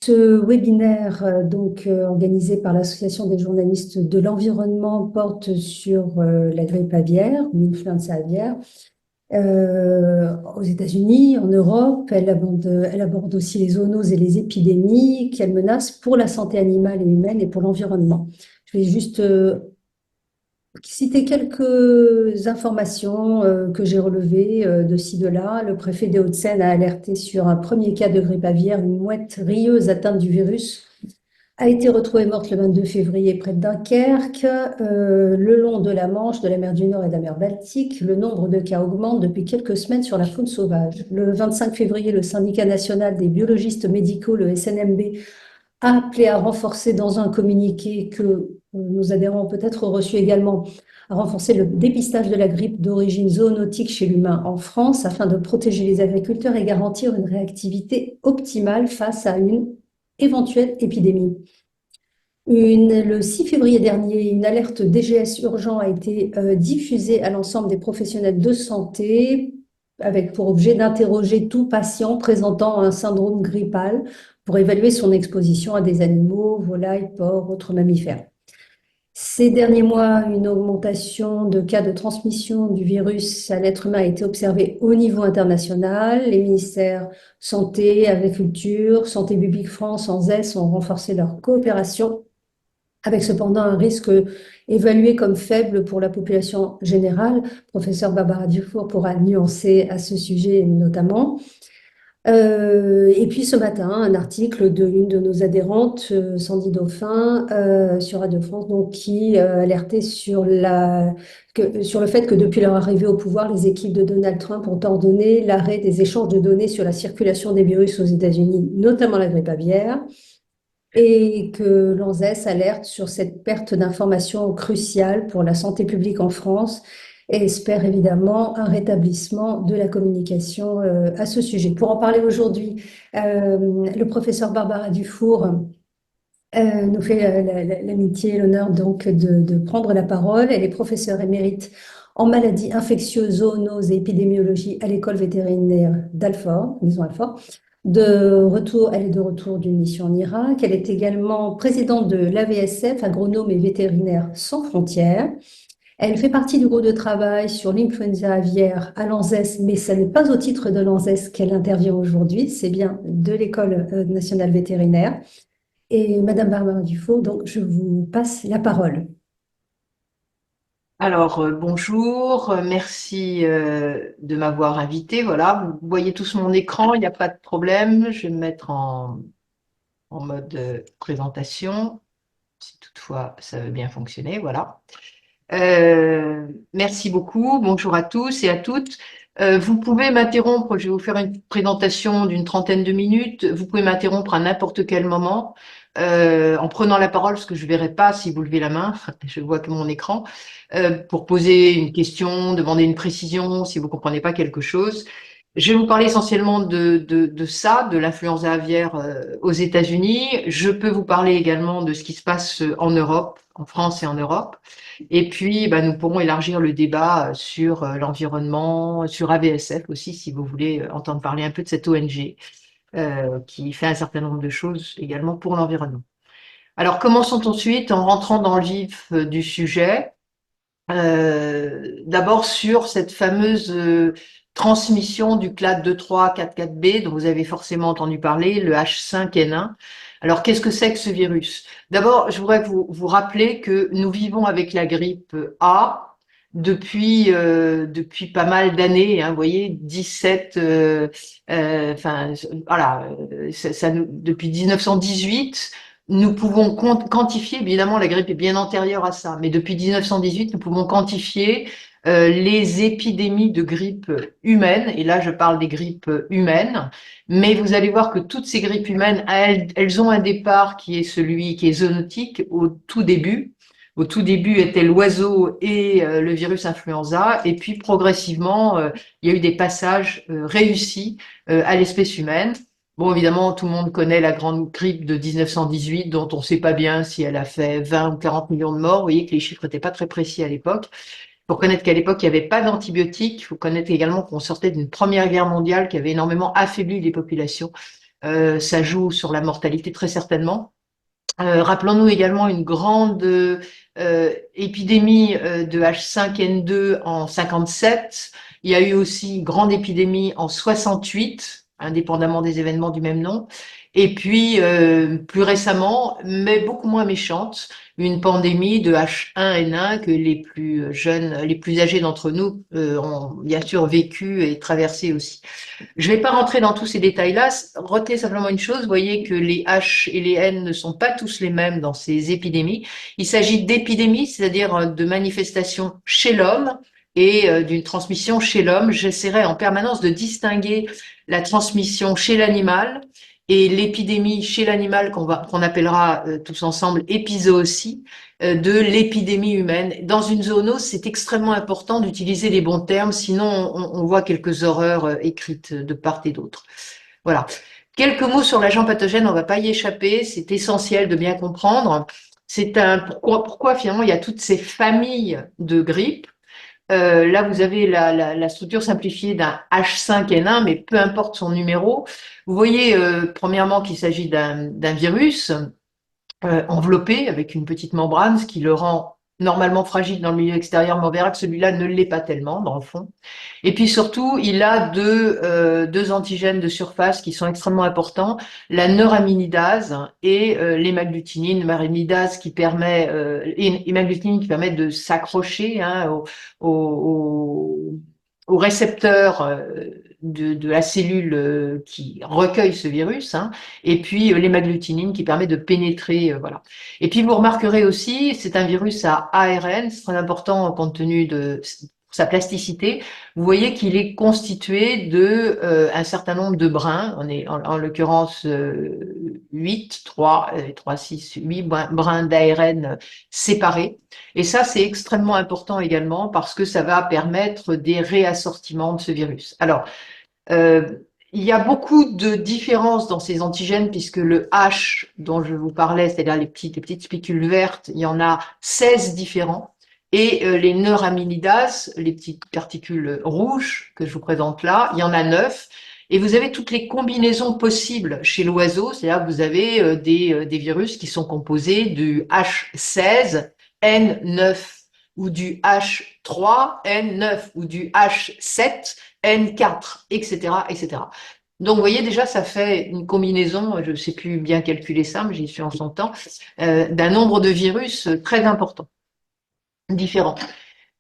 Ce webinaire, organisé par l'Association des journalistes de l'environnement, porte sur la grippe aviaire, l'influenza aviaire, aux États-Unis, en Europe. Elle aborde aussi les zoonoses et les épidémies qu'elles menacent pour la santé animale et humaine et pour l'environnement. Je vais juste citer quelques informations que j'ai relevées de ci, de là. Le préfet des Hauts-de-Seine a alerté sur un premier cas de grippe aviaire. Une mouette rieuse atteinte du virus a été retrouvée morte le 22 février près de Dunkerque. Le long de la Manche, de la mer du Nord et de la mer Baltique, le nombre de cas augmente depuis quelques semaines sur la faune sauvage. Le 25 février, le syndicat national des biologistes médicaux, le SNMB, a appelé à renforcer dans un communiqué que nos adhérents ont peut-être reçu également, à renforcer le dépistage de la grippe d'origine zoonotique chez l'humain en France afin de protéger les agriculteurs et garantir une réactivité optimale face à une éventuelle épidémie. Le 6 février dernier, une alerte DGS urgent a été diffusée à l'ensemble des professionnels de santé avec pour objet d'interroger tout patient présentant un syndrome grippal pour évaluer son exposition à des animaux, volailles, porcs, autres mammifères. Ces derniers mois, une augmentation de cas de transmission du virus à l'être humain a été observée au niveau international. Les ministères Santé, Agriculture, Santé publique France, ANSES ont renforcé leur coopération, avec cependant un risque évalué comme faible pour la population générale. Professeur Barbara Dufour pourra nuancer à ce sujet notamment. Et puis ce matin, un article de l'une de nos adhérentes, Sandy Dauphin, sur Radio France, donc, qui alertait sur sur le fait que depuis leur arrivée au pouvoir, les équipes de Donald Trump ont ordonné l'arrêt des échanges de données sur la circulation des virus aux États-Unis, notamment la grippe aviaire, et que l'ANSES alerte sur cette perte d'informations cruciale pour la santé publique en France et espère évidemment un rétablissement de la communication à ce sujet. Pour en parler aujourd'hui, le professeur Barbara Dufour nous fait l'amitié et l'honneur donc de prendre la parole. Elle est professeure émérite en maladies infectieuses, zoonoses et épidémiologie à l'école vétérinaire d'Alfort, maison Alfort. Elle est de retour d'une mission en Irak. Elle est également présidente de l'AVSF, Agronome et Vétérinaires sans frontières. Elle fait partie du groupe de travail sur l'influenza aviaire à l'ANSES, mais ce n'est pas au titre de l'ANSES qu'elle intervient aujourd'hui, c'est bien de l'École nationale vétérinaire. Et Madame Barbara Dufault, donc je vous passe la parole. Alors, bonjour, merci de m'avoir invité. Voilà, vous voyez tous mon écran, il n'y a pas de problème. Je vais me mettre en mode présentation, si toutefois ça veut bien fonctionner. Voilà. Merci beaucoup, bonjour à tous et à toutes. Vous pouvez m'interrompre, je vais vous faire une présentation d'une trentaine de minutes. Vous pouvez m'interrompre à n'importe quel moment en prenant la parole, parce que je ne verrai pas si vous levez la main, je vois que mon écran, pour poser une question, demander une précision si vous ne comprenez pas quelque chose. Je vais vous parler essentiellement de ça, de l'influenza aviaire aux États-Unis. Je peux vous parler également de ce qui se passe en Europe, en France et en Europe. Et puis, bah, nous pourrons élargir le débat sur l'environnement, sur AVSF aussi, si vous voulez entendre parler un peu de cette ONG qui fait un certain nombre de choses également pour l'environnement. Alors, commençons ensuite en rentrant dans le vif du sujet. D'abord sur cette fameuse transmission du clade 2.3, 4.4b dont vous avez forcément entendu parler, le H5N1. Alors, qu'est-ce que c'est que ce virus? D'abord, je voudrais vous rappeler que nous vivons avec la grippe A depuis pas mal d'années, hein, vous voyez, 17, enfin, voilà, depuis 1918, nous pouvons quantifier, évidemment, la grippe est bien antérieure à ça, mais depuis 1918, nous pouvons quantifier les épidémies de grippe humaine, et là je parle des grippes humaines, mais vous allez voir que toutes ces grippes humaines, elles ont un départ qui est celui qui est zoonotique au tout début. Au tout début était l'oiseau et le virus influenza, et puis progressivement, il y a eu des passages réussis à l'espèce humaine. Bon, évidemment, tout le monde connaît la grande grippe de 1918, dont on ne sait pas bien si elle a fait 20 ou 40 millions de morts. Vous voyez que les chiffres n'étaient pas très précis à l'époque. Il faut connaître qu'à l'époque, il n'y avait pas d'antibiotiques. Il faut connaître également qu'on sortait d'une première guerre mondiale qui avait énormément affaibli les populations. Ça joue sur la mortalité très certainement. Rappelons-nous également une grande épidémie de H5N2 en 57. Il y a eu aussi une grande épidémie en 68, indépendamment des événements du même nom. Et puis, plus récemment, mais beaucoup moins méchante, une pandémie de H1N1 que les plus jeunes, les plus âgés d'entre nous ont bien sûr vécu et traversé aussi. Je ne vais pas rentrer dans tous ces détails-là. Retenez simplement une chose, vous voyez que les H et les N ne sont pas tous les mêmes dans ces épidémies. Il s'agit d'épidémies, c'est-à-dire de manifestations chez l'homme et d'une transmission chez l'homme. J'essaierai en permanence de distinguer la transmission chez l'animal et l'épidémie chez l'animal qu'on appellera tous ensemble épizootie de l'épidémie humaine. Dans une zoonose, c'est extrêmement important d'utiliser les bons termes, sinon on voit quelques horreurs écrites de part et d'autre. Voilà. Quelques mots sur l'agent pathogène, on ne va pas y échapper, c'est essentiel de bien comprendre. C'est pourquoi finalement il y a toutes ces familles de grippe. Là, vous avez la structure simplifiée d'un H5N1, mais peu importe son numéro. Vous voyez, premièrement, qu'il s'agit d'un virus enveloppé avec une petite membrane, ce qui le rend normalement fragile dans le milieu extérieur, mais on verra que celui-là ne l'est pas tellement, dans le fond. Et puis surtout, il a deux antigènes de surface qui sont extrêmement importants, la neuraminidase et l'hémagglutinine. L'hémagglutinine qui permet, hémagglutinine qui permet de s'accrocher au récepteur de la cellule qui recueille ce virus, hein, et puis l'hémagglutinine qui permet de pénétrer, voilà. Et puis vous remarquerez aussi, c'est un virus à ARN, c'est très important compte tenu de sa plasticité. Vous voyez qu'il est constitué de un certain nombre de brins. On est en l'occurrence 8, 3, 3, 6, 8 brins d'ARN séparés. Et ça, c'est extrêmement important également parce que ça va permettre des réassortiments de ce virus. Alors, euh, il y a beaucoup de différences dans ces antigènes puisque le H dont je vous parlais, c'est-à-dire les petites spicules vertes, il y en a 16 différents. Et les neuraminases, les petites particules rouges que je vous présente là, il y en a 9. Et vous avez toutes les combinaisons possibles chez l'oiseau, c'est-à-dire que vous avez des virus qui sont composés du H16, N9 ou du H3, N9 ou du H7, N4, etc., etc. Donc, vous voyez, déjà, ça fait une combinaison, je ne sais plus bien calculer ça, mais j'y suis en son temps, d'un nombre de virus très important, différent.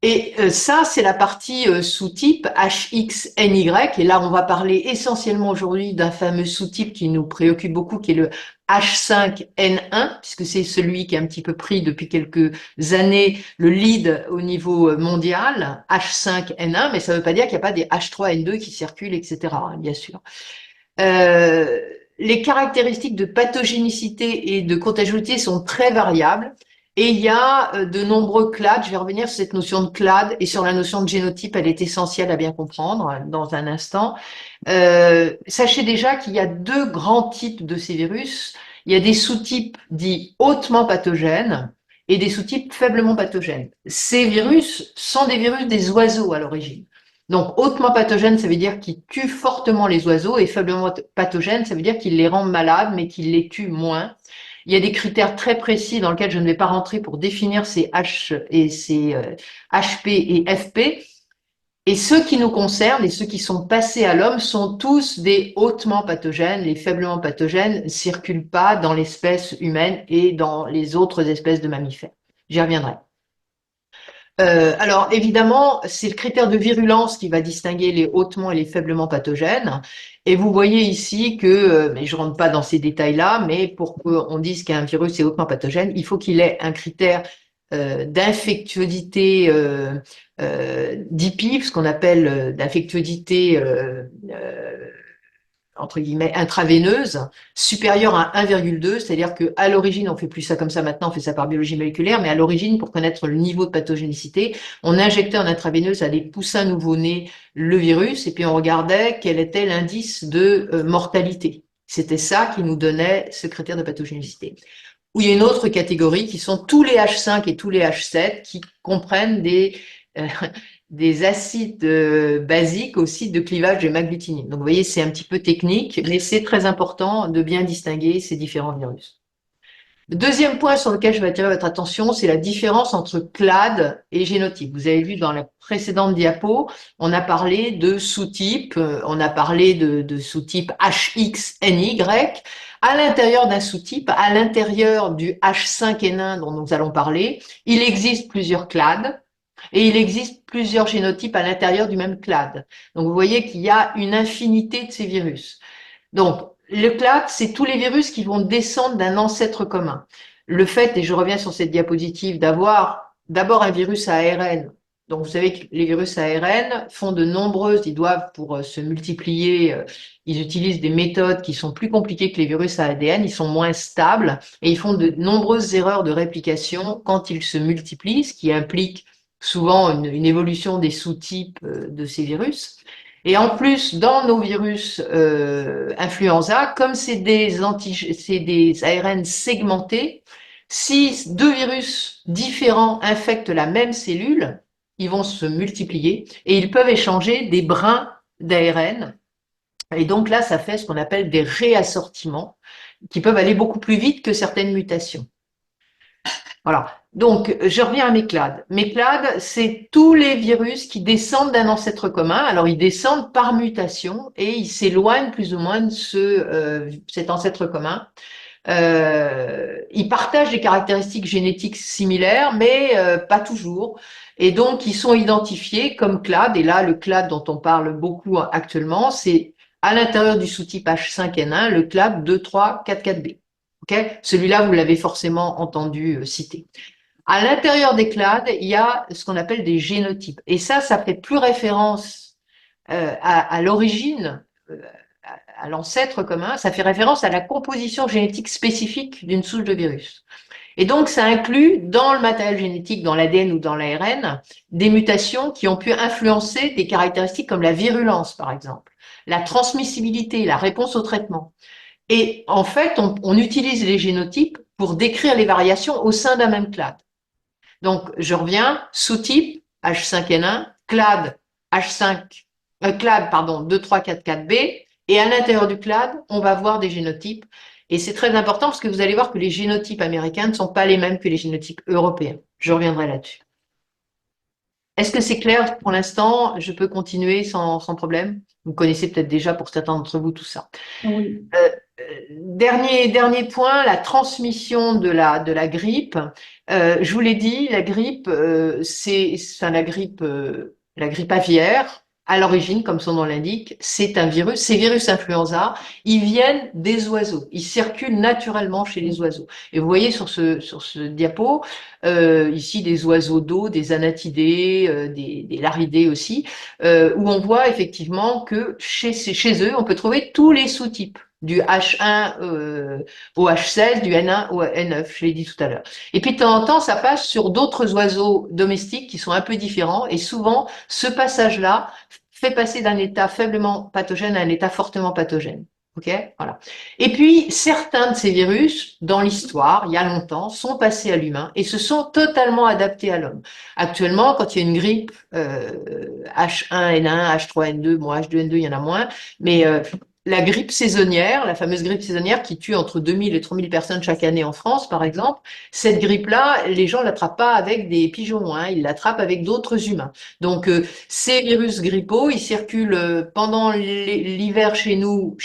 Et ça, c'est la partie sous-type HXNY. Et là, on va parler essentiellement aujourd'hui d'un fameux sous-type qui nous préoccupe beaucoup, qui est le H5N1, puisque c'est celui qui est un petit peu pris depuis quelques années le lead au niveau mondial, H5N1, mais ça ne veut pas dire qu'il n'y a pas des H3N2 qui circulent, etc., hein, bien sûr. Euh, les caractéristiques de pathogénicité et de contagiosité sont très variables. Et il y a de nombreux clades. Je vais revenir sur cette notion de clade et sur la notion de génotype. Elle est essentielle à bien comprendre dans un instant. Sachez déjà qu'il y a deux grands types de ces virus. Il y a des sous-types dits hautement pathogènes et des sous-types faiblement pathogènes. Ces virus sont des virus des oiseaux à l'origine. Donc, hautement pathogène, ça veut dire qu'il tue fortement les oiseaux, et faiblement pathogène, ça veut dire qu'il les rend malades, mais qu'il les tue moins. Il y a des critères très précis dans lesquels je ne vais pas rentrer pour définir ces H et ces HP et FP. Et ceux qui nous concernent et ceux qui sont passés à l'homme sont tous des hautement pathogènes. Les faiblement pathogènes ne circulent pas dans l'espèce humaine et dans les autres espèces de mammifères. J'y reviendrai. Alors évidemment, c'est le critère de virulence qui va distinguer les hautement et les faiblement pathogènes. Et vous voyez ici que, mais je rentre pas dans ces détails-là, mais pour qu'on dise qu'un virus est hautement pathogène, il faut qu'il ait un critère d'infectiosité d'IPI, ce qu'on appelle d'infectiosité entre guillemets, intraveineuse, supérieure à 1,2, c'est-à-dire qu'à l'origine, on fait plus ça comme ça maintenant, on fait ça par biologie moléculaire, mais à l'origine, pour connaître le niveau de pathogénicité, on injectait en intraveineuse à des poussins nouveau-nés le virus, et puis on regardait quel était l'indice de mortalité. C'était ça qui nous donnait ce critère de pathogénicité. Ou il y a une autre catégorie qui sont tous les H5 et tous les H7 qui comprennent des acides basiques au site de clivage de m'agglutinine. Donc, vous voyez, c'est un petit peu technique, mais c'est très important de bien distinguer ces différents virus. Le deuxième point sur lequel je vais attirer votre attention, c'est la différence entre clade et génotype. Vous avez vu dans la précédente diapo, on a parlé de sous-types, on a parlé de sous-type HXNY. À l'intérieur d'un sous-type, à l'intérieur du H5N1 dont nous allons parler, il existe plusieurs clades et il existe plusieurs génotypes à l'intérieur du même clade. Donc vous voyez qu'il y a une infinité de ces virus. Donc, le clade, c'est tous les virus qui vont descendre d'un ancêtre commun. Le fait, et je reviens sur cette diapositive, d'avoir d'abord un virus à ARN. Donc, vous savez que les virus à ARN font de nombreuses, ils doivent, pour se multiplier, ils utilisent des méthodes qui sont plus compliquées que les virus à ADN, ils sont moins stables et ils font de nombreuses erreurs de réplication quand ils se multiplient, ce qui implique souvent une évolution des sous-types de ces virus. Et en plus, dans nos virus influenza, comme c'est des ARN segmentés, si deux virus différents infectent la même cellule, ils vont se multiplier et ils peuvent échanger des brins d'ARN. Et donc là, ça fait ce qu'on appelle des réassortiments qui peuvent aller beaucoup plus vite que certaines mutations. Voilà. Donc, je reviens à mes clades. Mes clades, c'est tous les virus qui descendent d'un ancêtre commun. Alors, ils descendent par mutation et ils s'éloignent plus ou moins de cet ancêtre commun. Ils partagent des caractéristiques génétiques similaires, mais pas toujours. Et donc, ils sont identifiés comme clades. Et là, le clade dont on parle beaucoup actuellement, c'est à l'intérieur du sous-type H5N1, le clade 2344B. Okay, celui-là, vous l'avez forcément entendu citer. À l'intérieur des clades, il y a ce qu'on appelle des génotypes. Et ça fait plus référence à l'origine, à l'ancêtre commun, ça fait référence à la composition génétique spécifique d'une souche de virus. Et donc, ça inclut dans le matériel génétique, dans l'ADN ou dans l'ARN, des mutations qui ont pu influencer des caractéristiques comme la virulence, par exemple, la transmissibilité, la réponse au traitement. Et en fait, on utilise les génotypes pour décrire les variations au sein d'un même clade. Donc, je reviens, sous-type H5N1, clade H5, clade, pardon, 2344B, et à l'intérieur du clade, on va voir des génotypes. Et c'est très important parce que vous allez voir que les génotypes américains ne sont pas les mêmes que les génotypes européens. Je reviendrai là-dessus. Est-ce que c'est clair pour l'instant? Je peux continuer sans problème? Vous connaissez peut-être déjà pour certains d'entre vous tout ça. Oui. Dernier point, la transmission de la grippe. Je vous l'ai dit, la grippe, c'est enfin, la grippe aviaire. À l'origine, comme son nom l'indique, c'est un virus. Ces virus influenza, ils viennent des oiseaux. Ils circulent naturellement chez les oiseaux. Et vous voyez sur ce diapo, ici des oiseaux d'eau, des anatidés, des laridés aussi, où on voit effectivement que chez eux, on peut trouver tous les sous-types du H1 au H16, du N1 au N9, je l'ai dit tout à l'heure. Et puis de temps en temps, ça passe sur d'autres oiseaux domestiques qui sont un peu différents, et souvent, ce passage-là fait passer d'un état faiblement pathogène à un état fortement pathogène. Ok, voilà. Et puis, certains de ces virus, dans l'histoire, il y a longtemps, sont passés à l'humain et se sont totalement adaptés à l'homme. Actuellement, quand il y a une grippe H1N1, H3N2, bon H2N2, il y en a moins, mais la grippe saisonnière, la fameuse grippe saisonnière qui tue entre 2000 et 3000 personnes chaque année en France, par exemple, cette grippe-là, les gens l'attrapent pas avec des pigeons, hein, ils l'attrapent avec d'autres humains. Donc, ces virus grippaux, ils circulent pendant l'hiver chez nous,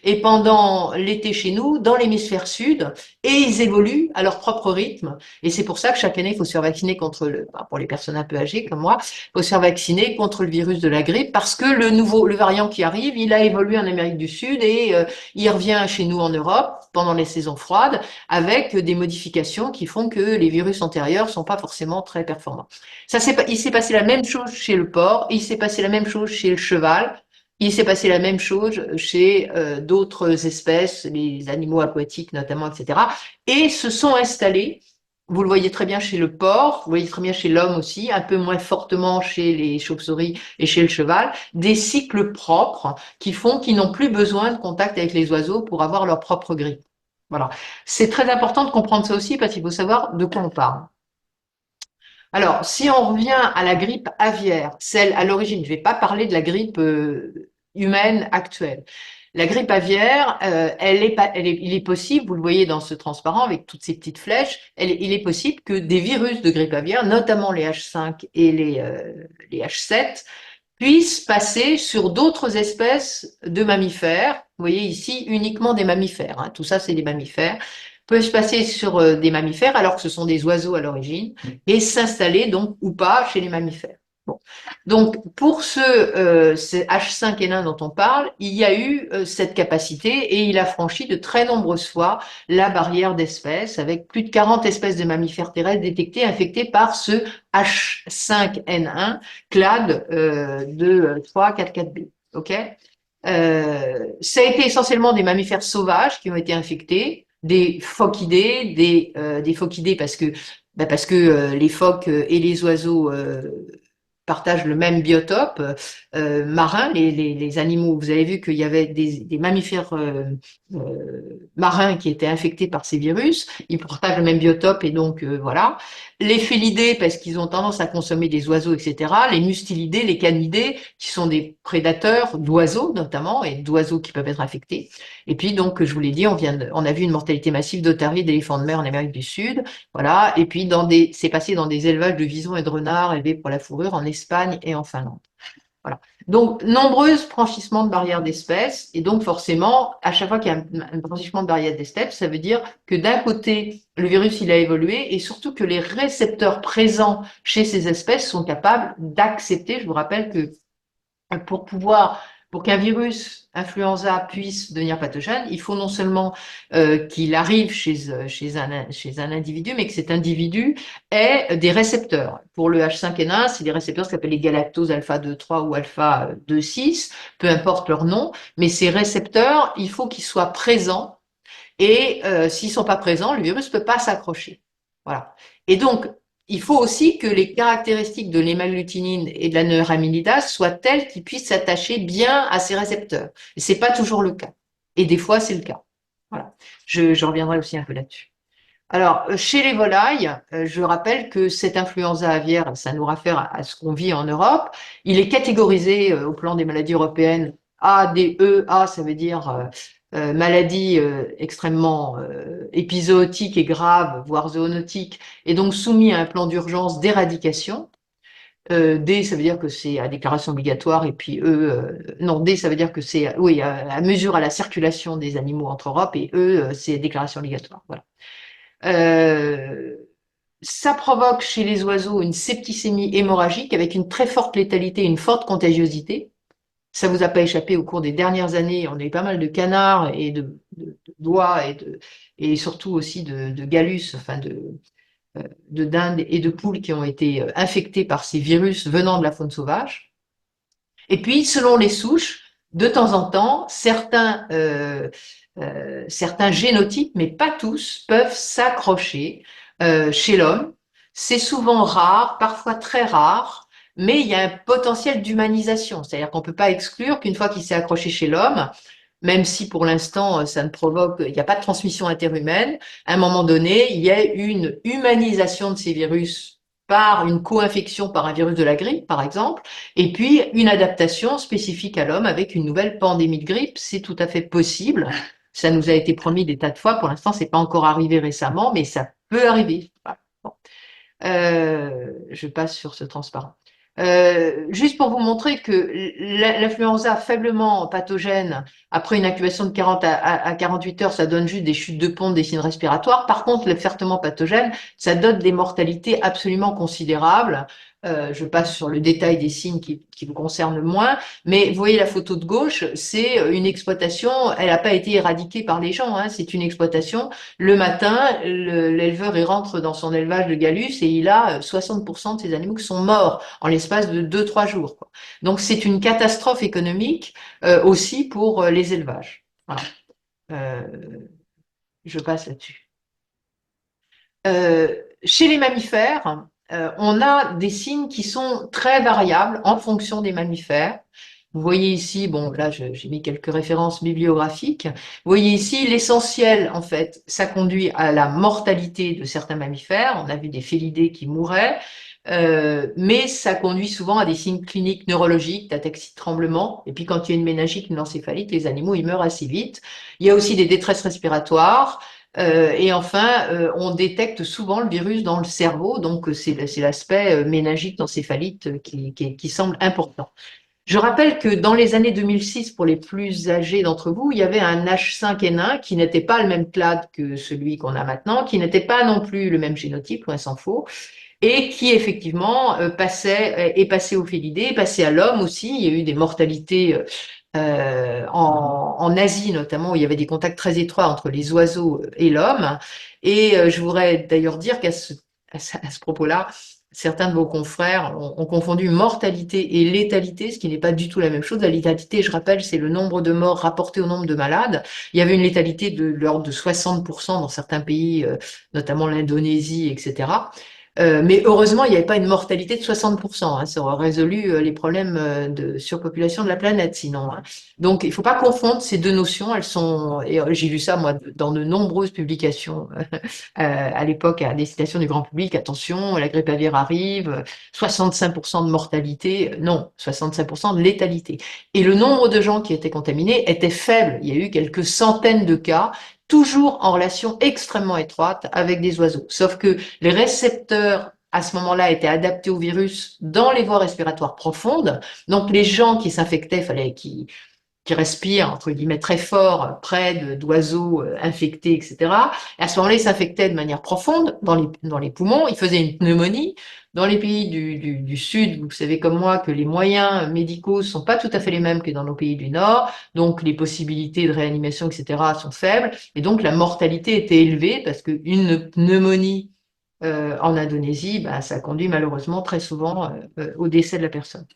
et pendant l'été chez nous, dans l'hémisphère sud, et ils évoluent à leur propre rythme. Et c'est pour ça que chaque année, il faut se faire vacciner pour les personnes un peu âgées comme moi, il faut se faire vacciner contre le virus de la grippe parce que le variant qui arrive, il a évolué en Amérique du Sud et il revient chez nous en Europe pendant les saisons froides avec des modifications qui font que les virus antérieurs sont pas forcément très performants. Il s'est passé la même chose chez le porc, il s'est passé la même chose chez le cheval, il s'est passé la même chose chez d'autres espèces, les animaux aquatiques notamment, etc. Et se sont installés. Vous le voyez très bien chez le porc, vous le voyez très bien chez l'homme aussi, un peu moins fortement chez les chauves-souris et chez le cheval, des cycles propres qui font qu'ils n'ont plus besoin de contact avec les oiseaux pour avoir leur propre grippe. Voilà. C'est très important de comprendre ça aussi parce qu'il faut savoir de quoi on parle. Alors, si on revient à la grippe aviaire, celle à l'origine, je ne vais pas parler de la grippe humaine actuelle. La grippe aviaire, il est possible, vous le voyez dans ce transparent avec toutes ces petites flèches, il est possible que des virus de grippe aviaire, notamment les H5 et les H7, puissent passer sur d'autres espèces de mammifères. Vous voyez ici uniquement des mammifères, hein. Tout ça, c'est des mammifères. Peuvent se passer sur des mammifères alors que ce sont des oiseaux à l'origine et s'installer donc ou pas chez les mammifères. Bon. Donc pour ce H5N1 dont on parle, il y a eu cette capacité et il a franchi de très nombreuses fois la barrière d'espèces avec plus de 40 espèces de mammifères terrestres détectées infectées par ce H5N1 clade de 3,4,4b. OK? Ça a été essentiellement des mammifères sauvages qui ont été infectés, des phoquidés, des phoquidés parce que les phoques et les oiseaux partagent le même biotope marin, les animaux. Vous avez vu qu'il y avait des mammifères marins qui étaient infectés par ces virus. Ils partagent le même biotope et donc voilà. Les félidés parce qu'ils ont tendance à consommer des oiseaux, etc. Les mustelidés, les canidés qui sont des prédateurs d'oiseaux notamment et d'oiseaux qui peuvent être infectés. Et puis donc, je vous l'ai dit, on a vu une mortalité massive d'otaries et d'éléphants de mer en Amérique du Sud. Voilà. Et puis c'est passé dans des élevages de visons et de renards élevés pour la fourrure en Espagne et en Finlande. Voilà. Donc, nombreux franchissements de barrières d'espèces, et donc forcément, à chaque fois qu'il y a un franchissement de barrière d'espèces, ça veut dire que d'un côté, le virus, il a évolué, et surtout que les récepteurs présents chez ces espèces sont capables d'accepter. Je vous rappelle que pour pour qu'un virus influenza puisse devenir pathogène, il faut non seulement qu'il arrive chez un individu, mais que cet individu ait des récepteurs. Pour le H5N1, c'est des récepteurs qui s'appellent les galactoses alpha 2,3 ou alpha 2,6, peu importe leur nom, mais ces récepteurs, il faut qu'ils soient présents et s'ils sont pas présents, le virus peut pas s'accrocher. Voilà. Et donc, il faut aussi que les caractéristiques de l'hémagglutinine et de la neuraminidase soient telles qu'ils puissent s'attacher bien à ces récepteurs. Et c'est pas toujours le cas. Et des fois, c'est le cas. Voilà. Je reviendrai aussi un peu là-dessus. Alors, chez les volailles, je rappelle que cette influenza aviaire, ça nous réfère à ce qu'on vit en Europe. Il est catégorisé au plan des maladies européennes A, D, E. A, ça veut dire maladie extrêmement épizootique et grave, voire zoonotique, et donc soumis à un plan d'urgence d'éradication. D, ça veut dire que c'est à déclaration obligatoire, et puis E, non, D, ça veut dire que c'est, oui, à mesure à la circulation des animaux entre Europe, et E, c'est déclaration obligatoire. Voilà. Euh, Ça provoque chez les oiseaux une septicémie hémorragique avec une très forte létalité, une forte contagiosité. Ça vous a pas échappé au cours des dernières années. On a eu pas mal de canards et d'oies et surtout aussi de galus, enfin de dindes et de poules qui ont été infectés par ces virus venant de la faune sauvage. Et puis, selon les souches, de temps en temps, certains génotypes, mais pas tous, peuvent s'accrocher chez l'homme. C'est souvent rare, parfois très rare, mais il y a un potentiel d'humanisation. C'est-à-dire qu'on ne peut pas exclure qu'une fois qu'il s'est accroché chez l'homme, même si pour l'instant ça ne provoque, il n'y a pas de transmission interhumaine, à un moment donné, il y a une humanisation de ces virus par une co-infection par un virus de la grippe, par exemple, et puis une adaptation spécifique à l'homme avec une nouvelle pandémie de grippe. C'est tout à fait possible. Ça nous a été promis des tas de fois. Pour l'instant, c'est pas encore arrivé récemment, mais ça peut arriver. Voilà. Bon. Je passe sur ce transparent. Juste pour vous montrer que l'influenza faiblement pathogène, après une incubation de 40 à 48 heures, ça donne juste des chutes de pompe, des signes respiratoires. Par contre, le fertement pathogène, ça donne des mortalités absolument considérables. Je passe sur le détail des signes qui vous concernent le moins, mais vous voyez la photo de gauche, c'est une exploitation, elle n'a pas été éradiquée par les gens, hein, c'est une exploitation. Le matin, l'éleveur il rentre dans son élevage de Gallus et il a 60% de ses animaux qui sont morts en l'espace de 2-3 jours, quoi. Donc c'est une catastrophe économique aussi pour les élevages. Voilà. Euh, je passe là-dessus. Chez les mammifères, on a des signes qui sont très variables en fonction des mammifères. Vous voyez ici, bon, là, j'ai mis quelques références bibliographiques. Vous voyez ici, l'essentiel, en fait, ça conduit à la mortalité de certains mammifères. On a vu des félidés qui mouraient. Mais ça conduit souvent à des signes cliniques neurologiques, d'ataxie de tremblement. Et puis quand il y a une méningite, une encéphalite, les animaux ils meurent assez vite. Il y a aussi des détresses respiratoires. Et enfin, on détecte souvent le virus dans le cerveau, donc c'est l'aspect méningite, encéphalite qui semble important. Je rappelle que dans les années 2006, pour les plus âgés d'entre vous, il y avait un H5N1 qui n'était pas le même clade que celui qu'on a maintenant, qui n'était pas non plus le même génotype, loin s'en faut, et qui effectivement est passé au félidé, est passé à l'homme aussi. Il y a eu des mortalités en Asie notamment, où il y avait des contacts très étroits entre les oiseaux et l'homme. Et je voudrais d'ailleurs dire à ce propos-là, certains de vos confrères ont confondu mortalité et létalité, ce qui n'est pas du tout la même chose. La létalité, je rappelle, c'est le nombre de morts rapporté au nombre de malades. Il y avait une létalité de l'ordre de 60% dans certains pays, notamment l'Indonésie, etc. Mais heureusement, il n'y avait pas une mortalité de 60%, hein. Ça aurait résolu les problèmes de surpopulation de la planète, sinon, hein. Donc, il ne faut pas confondre ces deux notions. Elles sont, et j'ai vu ça, moi, dans de nombreuses publications à l'époque à destination du grand public. Attention, la grippe aviaire arrive, 65% de mortalité. Non, 65% de létalité. Et le nombre de gens qui étaient contaminés était faible. Il y a eu quelques centaines de cas, toujours en relation extrêmement étroite avec des oiseaux. Sauf que les récepteurs à ce moment-là étaient adaptés au virus dans les voies respiratoires profondes. Donc les gens qui s'infectaient, fallait qu'ils qui respirent, entre guillemets, très fort près d'oiseaux infectés, etc. Et à ce moment-là, ils s'infectaient de manière profonde dans les poumons, ils faisaient une pneumonie. Dans les pays du Sud, vous savez comme moi que les moyens médicaux sont pas tout à fait les mêmes que dans nos pays du Nord, donc les possibilités de réanimation, etc. sont faibles, et donc la mortalité était élevée parce qu'une pneumonie en Indonésie, ben, ça conduit malheureusement très souvent au décès de la personne.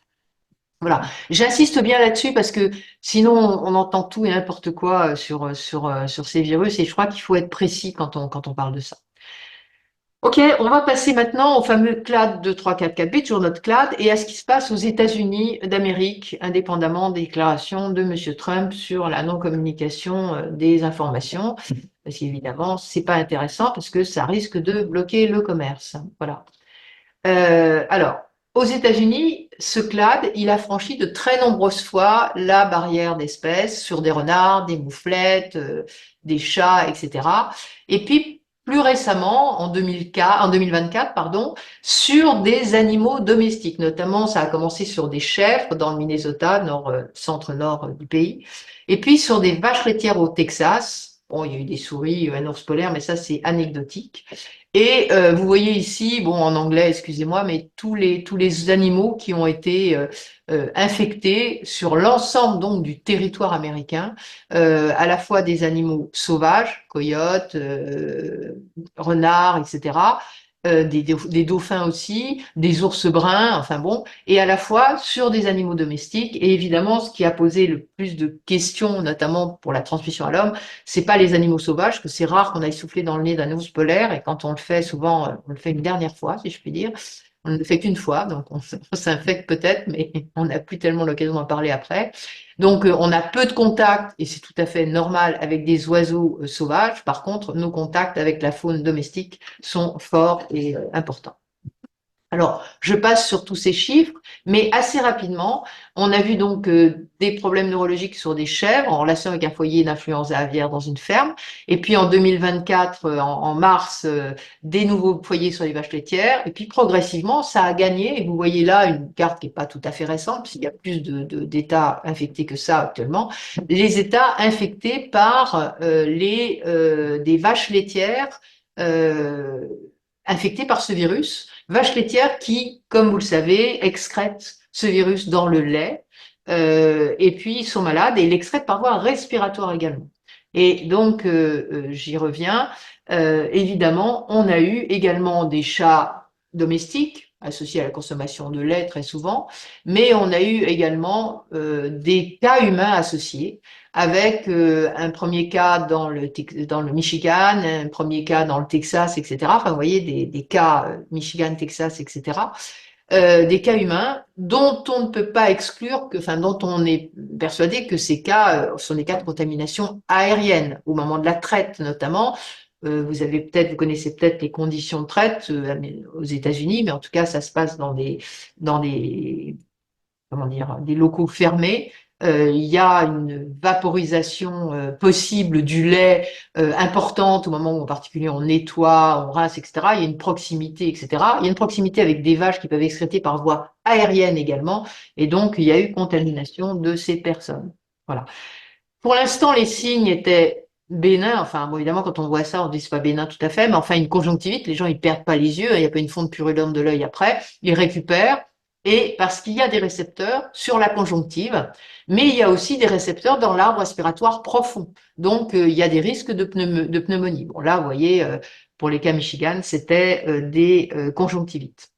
Voilà, j'insiste bien là-dessus parce que sinon on entend tout et n'importe quoi sur ces virus et je crois qu'il faut être précis quand on parle de ça. Ok, on va passer maintenant au fameux CLAD 234 toujours notre CLAD, et à ce qui se passe aux États-Unis d'Amérique, indépendamment des déclarations de Monsieur Trump sur la non-communication des informations, parce qu'évidemment c'est pas intéressant parce que ça risque de bloquer le commerce. Voilà. Alors, aux États-Unis, ce clade, il a franchi de très nombreuses fois la barrière d'espèces sur des renards, des mouflettes, des chats, etc. Et puis, plus récemment, en 2024, pardon, sur des animaux domestiques. Notamment, ça a commencé sur des chèvres dans le Minnesota, centre-nord du pays. Et puis, sur des vaches laitières au Texas. Bon, il y a eu des souris, un ours polaire, mais ça, c'est anecdotique. Et vous voyez ici, bon en anglais, excusez-moi, mais tous les animaux qui ont été infectés sur l'ensemble donc du territoire américain, à la fois des animaux sauvages, coyotes, renards, etc. Des dauphins aussi, des ours bruns, enfin bon, et à la fois sur des animaux domestiques. Et évidemment, ce qui a posé le plus de questions, notamment pour la transmission à l'homme, c'est pas les animaux sauvages, que c'est rare qu'on aille souffler dans le nez d'un ours polaire, et quand on le fait, souvent, on le fait une dernière fois, si je puis dire. On ne le fait qu'une fois, donc on s'infecte peut-être, mais on n'a plus tellement l'occasion d'en parler après. Donc on a peu de contacts, et c'est tout à fait normal, avec des oiseaux sauvages. Par contre, nos contacts avec la faune domestique sont forts et importants. Alors, je passe sur tous ces chiffres, mais assez rapidement, on a vu donc des problèmes neurologiques sur des chèvres en relation avec un foyer d'influenza aviaire dans une ferme. Et puis en 2024, en mars, des nouveaux foyers sur les vaches laitières. Et puis progressivement, ça a gagné. Et vous voyez là une carte qui n'est pas tout à fait récente, puisqu'il y a plus d'États infectés que ça actuellement. Les États infectés par des vaches laitières euh, infectées par ce virus. Vaches laitières qui, comme vous le savez, excrètent ce virus dans le lait et puis sont malades et l'excrètent par voie respiratoire également. Et donc, j'y reviens, évidemment, on a eu également des chats domestiques associés à la consommation de lait très souvent, mais on a eu également des cas humains associés avec un premier cas dans le Michigan, un premier cas dans le Texas, etc. Enfin, vous voyez, des cas Michigan, Texas, etc. Des cas humains dont on ne peut pas exclure, enfin, dont on est persuadé que ces cas sont des cas de contamination aérienne, au moment de la traite notamment. vous connaissez peut-être les conditions de traite aux États-Unis, mais en tout cas, ça se passe dans des comment dire, des locaux fermés. Il y a une vaporisation possible du lait importante au moment où en particulier on nettoie, on rince, etc. Il y a une proximité, etc. Il y a une proximité avec des vaches qui peuvent excréter par voie aérienne également, et donc il y a eu contamination de ces personnes. Voilà. Pour l'instant, les signes étaient bénins. Enfin, bon, évidemment, quand on voit ça, on dit c'est pas bénin tout à fait, mais enfin, une conjonctivite, les gens, ils perdent pas les yeux, il n'y a pas une fonte purulente de l'œil après, ils récupèrent. Et parce qu'il y a des récepteurs sur la conjonctive, mais il y a aussi des récepteurs dans l'arbre respiratoire profond. Donc, il y a des risques de pneumonie. Bon, là, vous voyez, pour les cas Michigan, c'était des conjonctivites.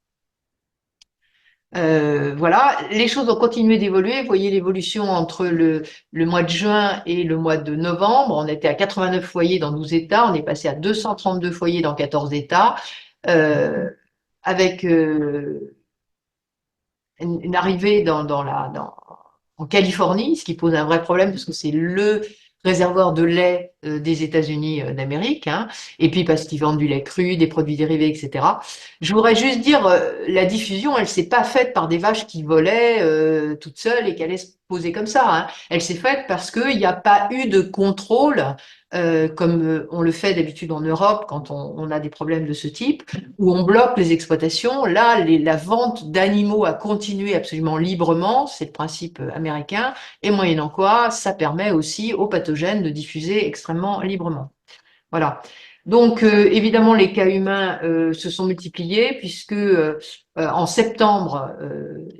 Voilà, les choses ont continué d'évoluer. Vous voyez l'évolution entre le mois de juin et le mois de novembre. On était à 89 foyers dans 12 États. On est passé à 232 foyers dans 14 États, euh, avec une arrivée en Californie, ce qui pose un vrai problème parce que c'est le réservoir de lait des États-Unis d'Amérique, hein, et puis parce qu'ils vendent du lait cru, des produits dérivés, etc. Je voudrais juste dire, la diffusion, elle s'est pas faite par des vaches qui volaient toutes seules et qui allaient se poser comme ça, hein. Elle s'est faite parce qu'il n'y a pas eu de contrôle, comme on le fait d'habitude en Europe quand on a des problèmes de ce type, où on bloque les exploitations. Là, la vente d'animaux a continué absolument librement, c'est le principe américain, et moyennant quoi, ça permet aussi aux pathogènes de diffuser extrêmement librement. Voilà. Donc, évidemment, les cas humains se sont multipliés puisque en septembre,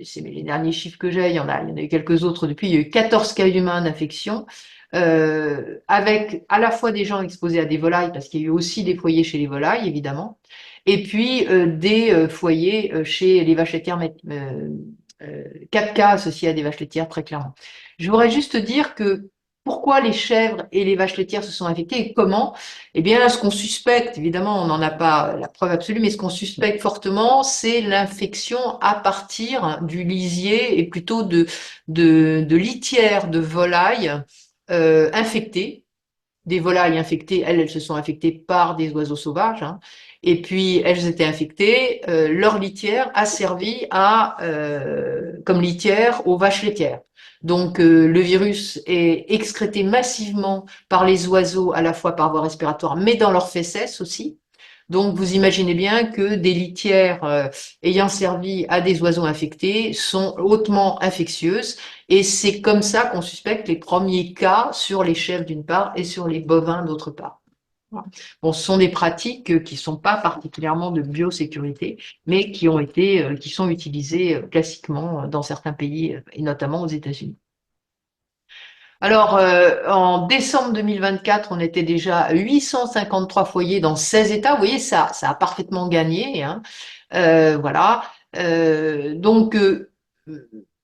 c'est les derniers chiffres que j'ai, il y en a eu quelques autres depuis, il y a eu 14 cas humains d'infection, avec à la fois des gens exposés à des volailles, parce qu'il y a eu aussi des foyers chez les volailles, évidemment, et puis des foyers chez les vaches laitières, 4 cas associés à des vaches laitières, très clairement. Je voudrais juste dire que pourquoi les chèvres et les vaches laitières se sont infectées et comment? Eh bien, ce qu'on suspecte, évidemment, on n'en a pas la preuve absolue, mais ce qu'on suspecte fortement, c'est l'infection à partir du lisier et plutôt de litières de volailles infectées. Des volailles infectées, elles se sont infectées par des oiseaux sauvages, hein, et puis elles étaient infectées. Leur litière a servi comme litière aux vaches laitières. Donc le virus est excrété massivement par les oiseaux, à la fois par voie respiratoire, mais dans leurs fesses aussi. Donc vous imaginez bien que des litières ayant servi à des oiseaux infectés sont hautement infectieuses. Et c'est comme ça qu'on suspecte les premiers cas sur les chèvres d'une part et sur les bovins d'autre part. Voilà. Bon, ce sont des pratiques qui ne sont pas particulièrement de biosécurité, mais qui sont utilisées classiquement dans certains pays et notamment aux États-Unis. Alors, en décembre 2024, on était déjà à 853 foyers dans 16 États. Vous voyez, ça a parfaitement gagné, hein. Voilà. Donc,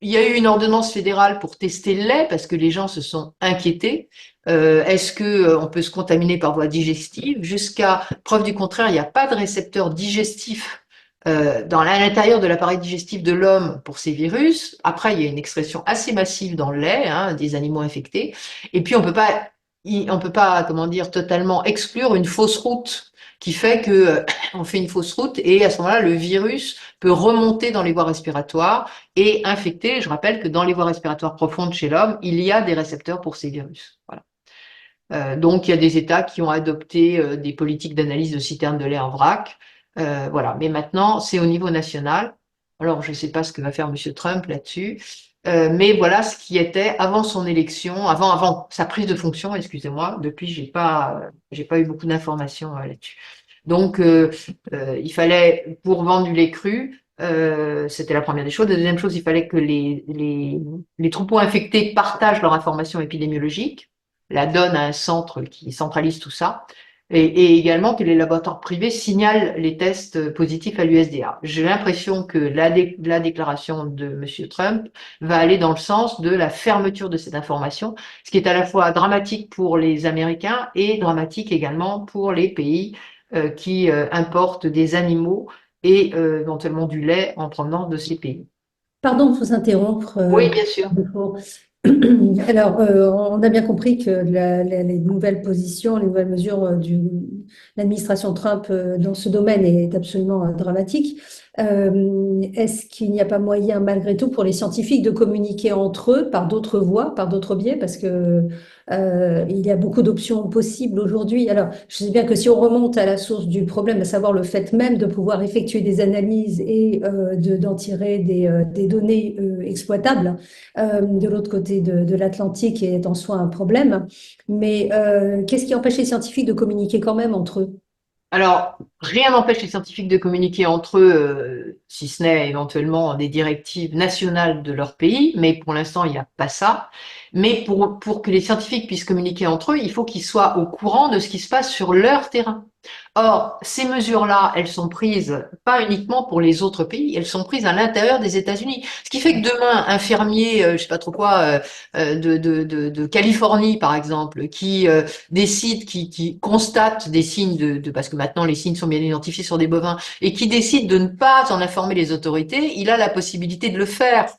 il y a eu une ordonnance fédérale pour tester le lait parce que les gens se sont inquiétés. Est-ce que on peut se contaminer par voie digestive? Jusqu'à preuve du contraire, il n'y a pas de récepteur digestif à l'intérieur de l'appareil digestif de l'homme pour ces virus. Après, il y a une excrétion assez massive dans le lait, hein, des animaux infectés. Et puis, on peut pas, comment dire, totalement exclure une fausse route qui fait que on fait une fausse route et à ce moment-là, le virus peut remonter dans les voies respiratoires et infecter. Je rappelle que dans les voies respiratoires profondes chez l'homme, il y a des récepteurs pour ces virus. Voilà. Donc, il y a des États qui ont adopté des politiques d'analyse de citernes de lait en vrac. Voilà. Mais maintenant, c'est au niveau national. Alors, je ne sais pas ce que va faire Monsieur Trump là-dessus. Mais voilà ce qui était avant son élection, avant sa prise de fonction, excusez-moi. Depuis, j'ai pas eu beaucoup d'informations là-dessus. Donc, il fallait, pour vendre du lait cru, c'était la première des choses. La deuxième chose, il fallait que les troupeaux infectés partagent leur information épidémiologique, la donnent à un centre qui centralise tout ça, et également que les laboratoires privés signalent les tests positifs à l'USDA. J'ai l'impression que la déclaration de Monsieur Trump va aller dans le sens de la fermeture de cette information, ce qui est à la fois dramatique pour les Américains et dramatique également pour les pays qui importent des animaux et éventuellement du lait en provenance de ces pays. Pardon de vous interrompre. Oui, bien sûr. Alors, on a bien compris que les nouvelles positions, les nouvelles mesures l'administration Trump dans ce domaine est absolument dramatique. Est-ce qu'il n'y a pas moyen, malgré tout, pour les scientifiques de communiquer entre eux par d'autres voies, par d'autres biais, parce que il y a beaucoup d'options possibles aujourd'hui. Alors, je sais bien que si on remonte à la source du problème, à savoir le fait même de pouvoir effectuer des analyses et d'en tirer des données exploitables, de l'autre côté de l'Atlantique est en soi un problème. Mais qu'est-ce qui empêche les scientifiques de communiquer quand même entre eux? Alors, rien n'empêche les scientifiques de communiquer entre eux, si ce n'est éventuellement des directives nationales de leur pays, mais pour l'instant, il n'y a pas ça. Mais pour que les scientifiques puissent communiquer entre eux, il faut qu'ils soient au courant de ce qui se passe sur leur terrain. Or, ces mesures-là, elles sont prises pas uniquement pour les autres pays, elles sont prises à l'intérieur des États-Unis. Ce qui fait que demain, un fermier, je sais pas trop quoi, de Californie, par exemple, qui décide, qui constate des signes parce que maintenant les signes sont bien identifiés sur des bovins, et qui décide de ne pas en informer les autorités, il a la possibilité de le faire.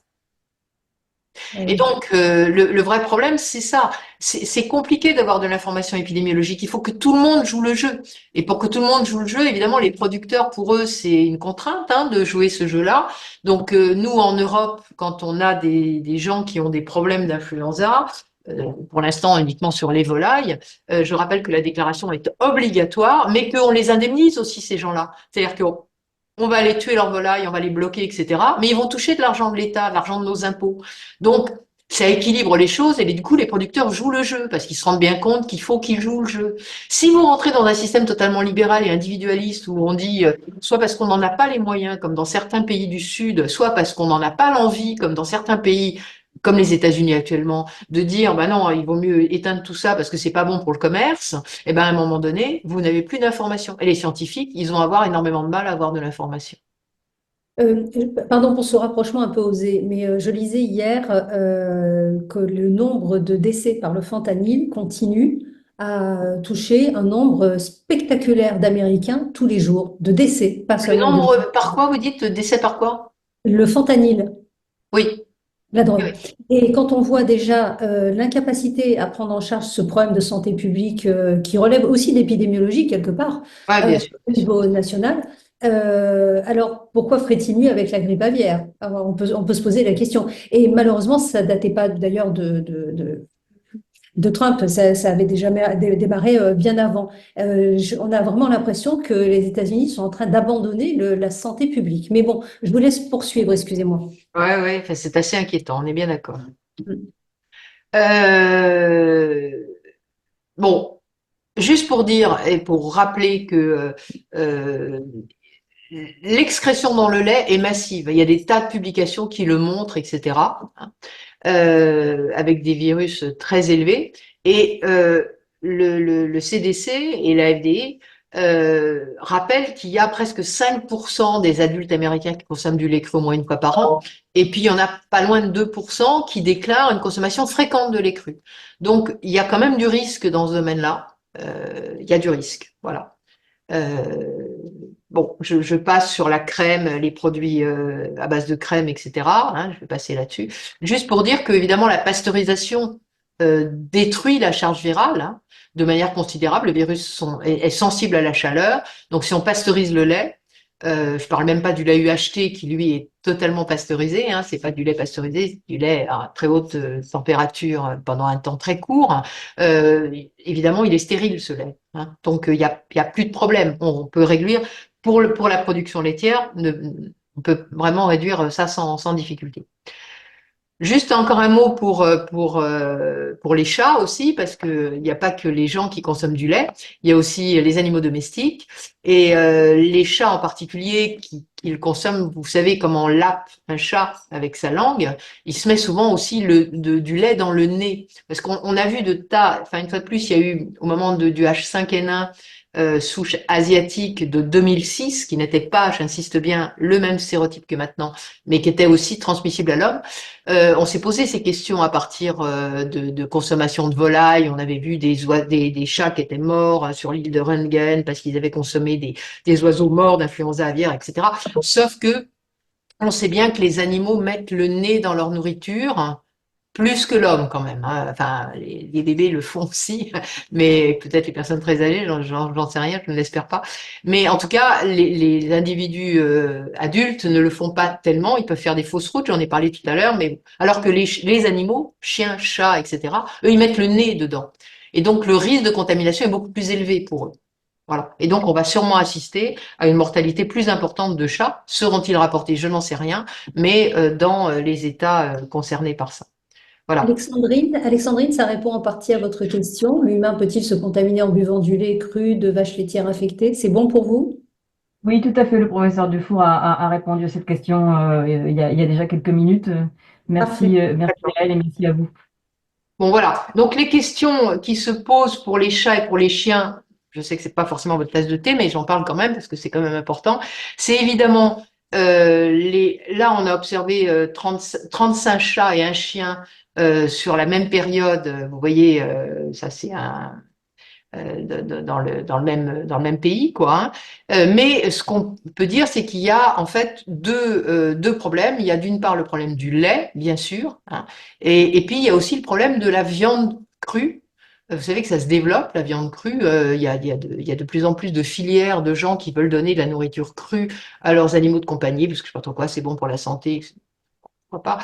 Eh Et oui. donc, le vrai problème, c'est ça. C'est compliqué d'avoir de l'information épidémiologique. Il faut que tout le monde joue le jeu. Et pour que tout le monde joue le jeu, évidemment, les producteurs, pour eux, c'est une contrainte de jouer ce jeu-là. Donc, nous, en Europe, quand on a des gens qui ont des problèmes d'influenza, pour l'instant uniquement sur les volailles, je rappelle que la déclaration est obligatoire, mais qu'on les indemnise aussi, ces gens-là. C'est-à-dire qu'on va les tuer leurs volailles, on va les bloquer, etc. Mais ils vont toucher de l'argent de l'État, de l'argent de nos impôts. Donc, ça équilibre les choses et du coup, les producteurs jouent le jeu parce qu'ils se rendent bien compte qu'il faut qu'ils jouent le jeu. Si vous rentrez dans un système totalement libéral et individualiste où on dit soit parce qu'on n'en a pas les moyens, comme dans certains pays du Sud, soit parce qu'on n'en a pas l'envie, comme dans certains pays, comme les États-Unis actuellement, de dire bah non, il vaut mieux éteindre tout ça parce que c'est pas bon pour le commerce, et ben à un moment donné, vous n'avez plus d'informations. Et les scientifiques, ils vont avoir énormément de mal à avoir de l'information. Euh, Pardon pour ce rapprochement un peu osé, mais je lisais hier que le nombre de décès par le fentanyl continue à toucher un nombre spectaculaire d'Américains tous les jours, de décès, pas Le seulement de victimes. nombre par quoi vous dites décès par quoi? Le fentanyl, Oui, la oui, drogue. oui. Et quand on voit déjà l'incapacité à prendre en charge ce problème de santé publique qui relève aussi de l'épidémiologie quelque part Ouais, bien sûr, au bien sûr. niveau national, alors pourquoi ferait-il mieux avec la grippe aviaire? Alors, on peut se poser la question. Et malheureusement, ça datait pas d'ailleurs de Trump, ça avait déjà démarré bien avant. On a vraiment l'impression que les États-Unis sont en train d'abandonner la santé publique. Mais bon, je vous laisse poursuivre, excusez-moi. Ouais, ouais, enfin, c'est assez inquiétant, on est bien d'accord. Euh, bon, juste pour dire et pour rappeler que euh, l'excrétion dans le lait est massive. Il y a des tas de publications qui le montrent, etc., avec des virus très élevés. Et le CDC et la FDA rappellent qu'il y a presque 5% des adultes américains qui consomment du lait cru au moins une fois par an. Et puis, il y en a pas loin de 2% qui déclarent une consommation fréquente de lait cru. Donc, il y a quand même du risque dans ce domaine-là. Il y a du risque. Voilà. Euh, bon, je passe sur la crème, les produits à base de crème, etc. Je vais passer là-dessus. Juste pour dire que, évidemment, la pasteurisation détruit la charge virale de manière considérable. Le virus est sensible à la chaleur. Donc, si on pasteurise le lait, je parle même pas du lait UHT qui lui est totalement pasteurisé. C'est pas du lait pasteurisé, c'est du lait à très haute température pendant un temps très court. Évidemment, il est stérile ce lait. Donc il y a plus de problème. On peut réduire pour la production laitière. On peut vraiment réduire ça sans difficulté. Juste encore un mot pour les chats aussi, parce que il n'y a pas que les gens qui consomment du lait, il y a aussi les animaux domestiques et les chats en particulier qui le consomment. Vous savez comment on lappe un chat avec sa langue, il se met souvent aussi du lait dans le nez, parce qu'on a vu de tas. Enfin une fois de plus, il y a eu au moment du H5N1 souche asiatique de 2006, qui n'était pas, j'insiste bien, le même sérotype que maintenant, mais qui était aussi transmissible à l'homme. On s'est posé ces questions à partir de consommation de volailles. On avait vu des chats qui étaient morts sur l'île de Röntgen parce qu'ils avaient consommé des oiseaux morts d'influenza aviaire, etc. Sauf que on sait bien que les animaux mettent le nez dans leur nourriture plus que l'homme quand même, hein. Enfin, les bébés le font aussi, mais peut-être les personnes très âgées, j'en sais rien, je ne l'espère pas. Mais en tout cas, les individus adultes ne le font pas tellement. Ils peuvent faire des fausses routes, j'en ai parlé tout à l'heure, mais alors que les animaux, chiens, chats, etc., eux, ils mettent le nez dedans. Et donc, le risque de contamination est beaucoup plus élevé pour eux. Voilà. Et donc, on va sûrement assister à une mortalité plus importante de chats. Seront-ils rapportés? Je n'en sais rien, mais dans les États concernés par ça. Voilà. Alexandrine, ça répond en partie à votre question. L'humain peut-il se contaminer en buvant du lait cru de vaches laitières infectées? C'est bon pour vous? Oui, tout à fait. Le professeur Dufour a répondu à cette question il y a déjà quelques minutes. Parfait. Merci à elle et merci à vous. Bon, voilà. Donc, les questions qui se posent pour les chats et pour les chiens, je sais que c'est pas forcément votre tasse de thé, mais j'en parle quand même parce que c'est quand même important. C'est évidemment, là, on a observé 35 chats et un chien sur la même période. Vous voyez, ça, c'est dans le même pays, quoi, hein. Mais ce qu'on peut dire, c'est qu'il y a en fait deux problèmes. Il y a d'une part le problème du lait, bien sûr, hein, et puis il y a aussi le problème de la viande crue. Vous savez que ça se développe, la viande crue. Il y a de plus en plus de filières de gens qui veulent donner de la nourriture crue à leurs animaux de compagnie, parce que je sais pas trop quoi, c'est bon pour la santé, pourquoi pas.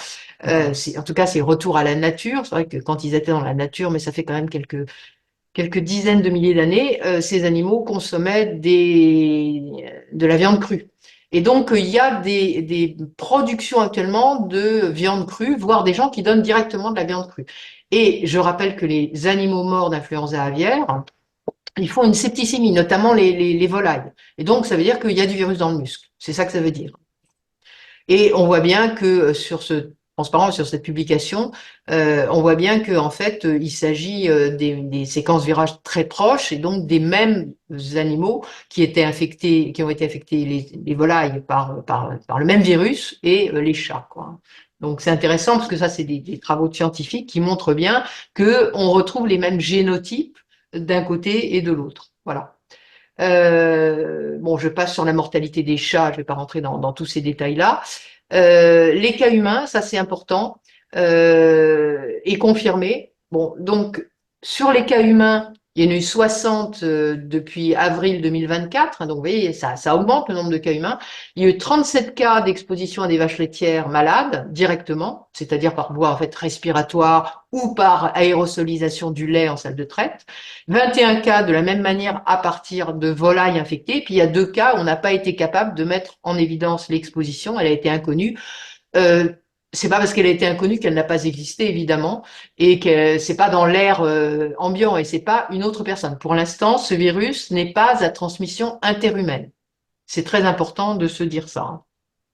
En tout cas, c'est retour à la nature. C'est vrai que quand ils étaient dans la nature, mais ça fait quand même quelques dizaines de milliers d'années, ces animaux consommaient de la viande crue. Et donc, il y a des productions actuellement de viande crue, voire des gens qui donnent directement de la viande crue. Et je rappelle que les animaux morts d'influenza aviaire, ils font une septicémie, notamment les volailles. Et donc, ça veut dire qu'il y a du virus dans le muscle. C'est ça que ça veut dire. Et on voit bien que sur ce transparent, sur cette publication, on voit bien que en fait, il s'agit des séquences virales très proches et donc des mêmes animaux qui étaient infectés, qui ont été infectés les volailles par le même virus et les chats, quoi. Donc c'est intéressant parce que ça, c'est des travaux de scientifiques qui montrent bien que on retrouve les mêmes génotypes d'un côté et de l'autre. Voilà. Bon, je passe sur la mortalité des chats, je ne vais pas rentrer dans tous ces détails-là. Les cas humains, ça c'est important, et confirmé. Bon, donc sur les cas humains, il y en a eu 60 depuis avril 2024, hein, donc vous voyez, ça augmente le nombre de cas humains. Il y a eu 37 cas d'exposition à des vaches laitières malades directement, c'est-à-dire par voie en fait respiratoire ou par aérosolisation du lait en salle de traite. 21 cas de la même manière à partir de volailles infectées. Puis il y a 2 cas où on n'a pas été capable de mettre en évidence l'exposition, elle a été inconnue. Euh, c'est pas parce qu'elle a été inconnue qu'elle n'a pas existé, évidemment, et que c'est pas dans l'air ambiant et c'est pas une autre personne. Pour l'instant, ce virus n'est pas à transmission interhumaine. C'est très important de se dire ça, hein.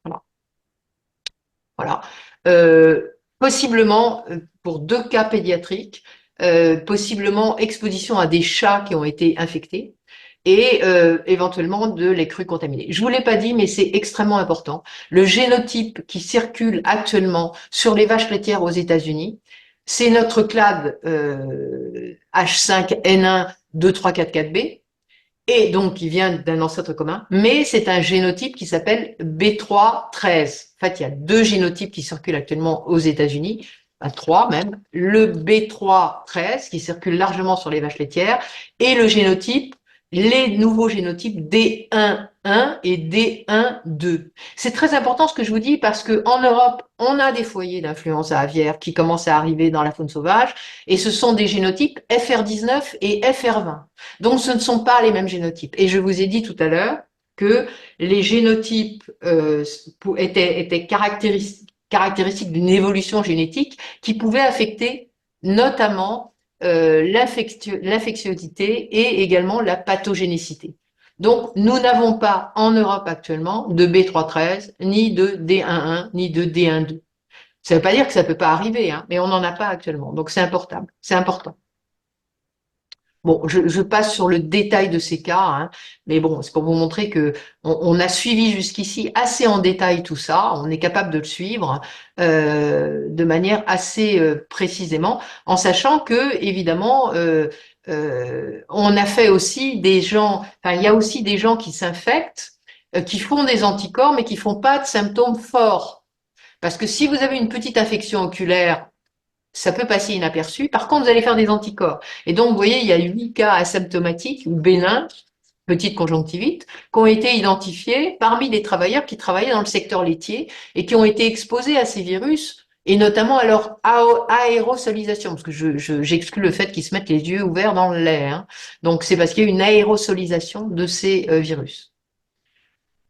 Voilà. Voilà. Possiblement, pour 2 cas pédiatriques, possiblement exposition à des chats qui ont été infectés et éventuellement de lait cru contaminé. Je vous l'ai pas dit, mais c'est extrêmement important. Le génotype qui circule actuellement sur les vaches laitières aux États-Unis, c'est notre clade H5N1 234 b et donc qui vient d'un ancêtre commun, mais c'est un génotype qui s'appelle B313. En fait, il y a 2 génotypes qui circulent actuellement aux États-Unis, enfin 3 même, le B313 qui circule largement sur les vaches laitières et les nouveaux génotypes D11 et D12. C'est très important ce que je vous dis parce que en Europe, on a des foyers d'influenza aviaire qui commencent à arriver dans la faune sauvage et ce sont des génotypes FR19 et FR20. Donc, ce ne sont pas les mêmes génotypes. Et je vous ai dit tout à l'heure que les génotypes étaient caractéristiques d'une évolution génétique qui pouvait affecter notamment l'infectiosité et également la pathogénicité. Donc, nous n'avons pas en Europe actuellement de B313, ni de D11, ni de D12. Ça ne veut pas dire que ça ne peut pas arriver, hein, mais on n'en a pas actuellement. Donc, c'est important. C'est important. Bon, je passe sur le détail de ces cas, hein, mais bon, c'est pour vous montrer que on a suivi jusqu'ici assez en détail tout ça, on est capable de le suivre de manière assez précisément, en sachant que évidemment, on a fait aussi des gens, enfin, il y a aussi des gens qui s'infectent, qui font des anticorps, mais qui font pas de symptômes forts, parce que si vous avez une petite infection oculaire ça peut passer inaperçu. Par contre, vous allez faire des anticorps. Et donc, vous voyez, il y a 8 cas asymptomatiques ou bénins, petite conjonctivite, qui ont été identifiés parmi des travailleurs qui travaillaient dans le secteur laitier et qui ont été exposés à ces virus, et notamment à leur aérosolisation, parce que j'exclus le fait qu'ils se mettent les yeux ouverts dans le lait, hein. Donc, c'est parce qu'il y a une aérosolisation de ces virus.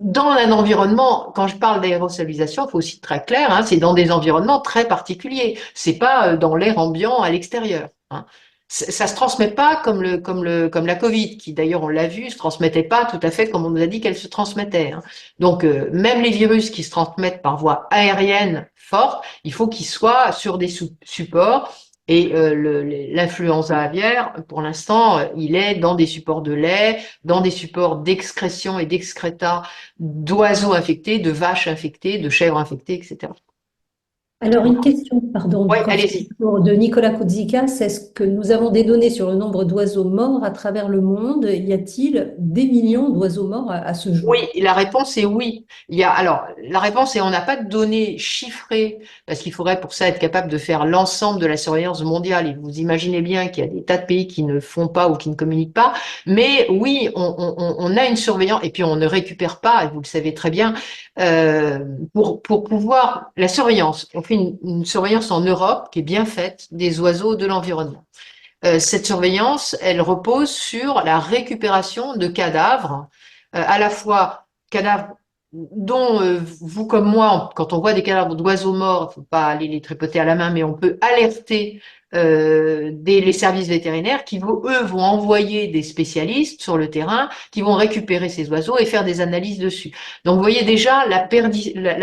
Dans un environnement, quand je parle d'aérosolisation, il faut aussi être très clair, hein, c'est dans des environnements très particuliers. C'est pas dans l'air ambiant à l'extérieur, hein. Ça se transmet pas comme la Covid, qui d'ailleurs on l'a vu, se transmettait pas tout à fait comme on nous a dit qu'elle se transmettait, hein. Donc même les virus qui se transmettent par voie aérienne forte, il faut qu'ils soient sur des supports. Et l'influenza aviaire, pour l'instant, il est dans des supports de lait, dans des supports d'excrétion et d'excréta d'oiseaux infectés, de vaches infectées, de chèvres infectées, etc. Alors, une question, pardon, Oui, allez-y. professeur, de Nicolas Koudzikas. Est-ce que nous avons des données sur le nombre d'oiseaux morts à travers le monde? Y a-t-il des millions d'oiseaux morts à ce Oui, jour? la réponse est oui. Alors, la réponse est on n'a pas de données chiffrées parce qu'il faudrait pour ça être capable de faire l'ensemble de la surveillance mondiale. Et vous imaginez bien qu'il y a des tas de pays qui ne font pas ou qui ne communiquent pas. Mais oui, on a une surveillance et puis on ne récupère pas, et vous le savez très bien, euh, pour pouvoir la surveillance. On fait une surveillance en Europe qui est bien faite des oiseaux de l'environnement. Cette surveillance, elle repose sur la récupération de cadavres, à la fois cadavres dont vous comme moi, quand on voit des cadavres d'oiseaux morts, il ne faut pas aller les tripoter à la main, mais on peut alerter les services vétérinaires qui, eux, vont envoyer des spécialistes sur le terrain qui vont récupérer ces oiseaux et faire des analyses dessus. Donc, vous voyez déjà la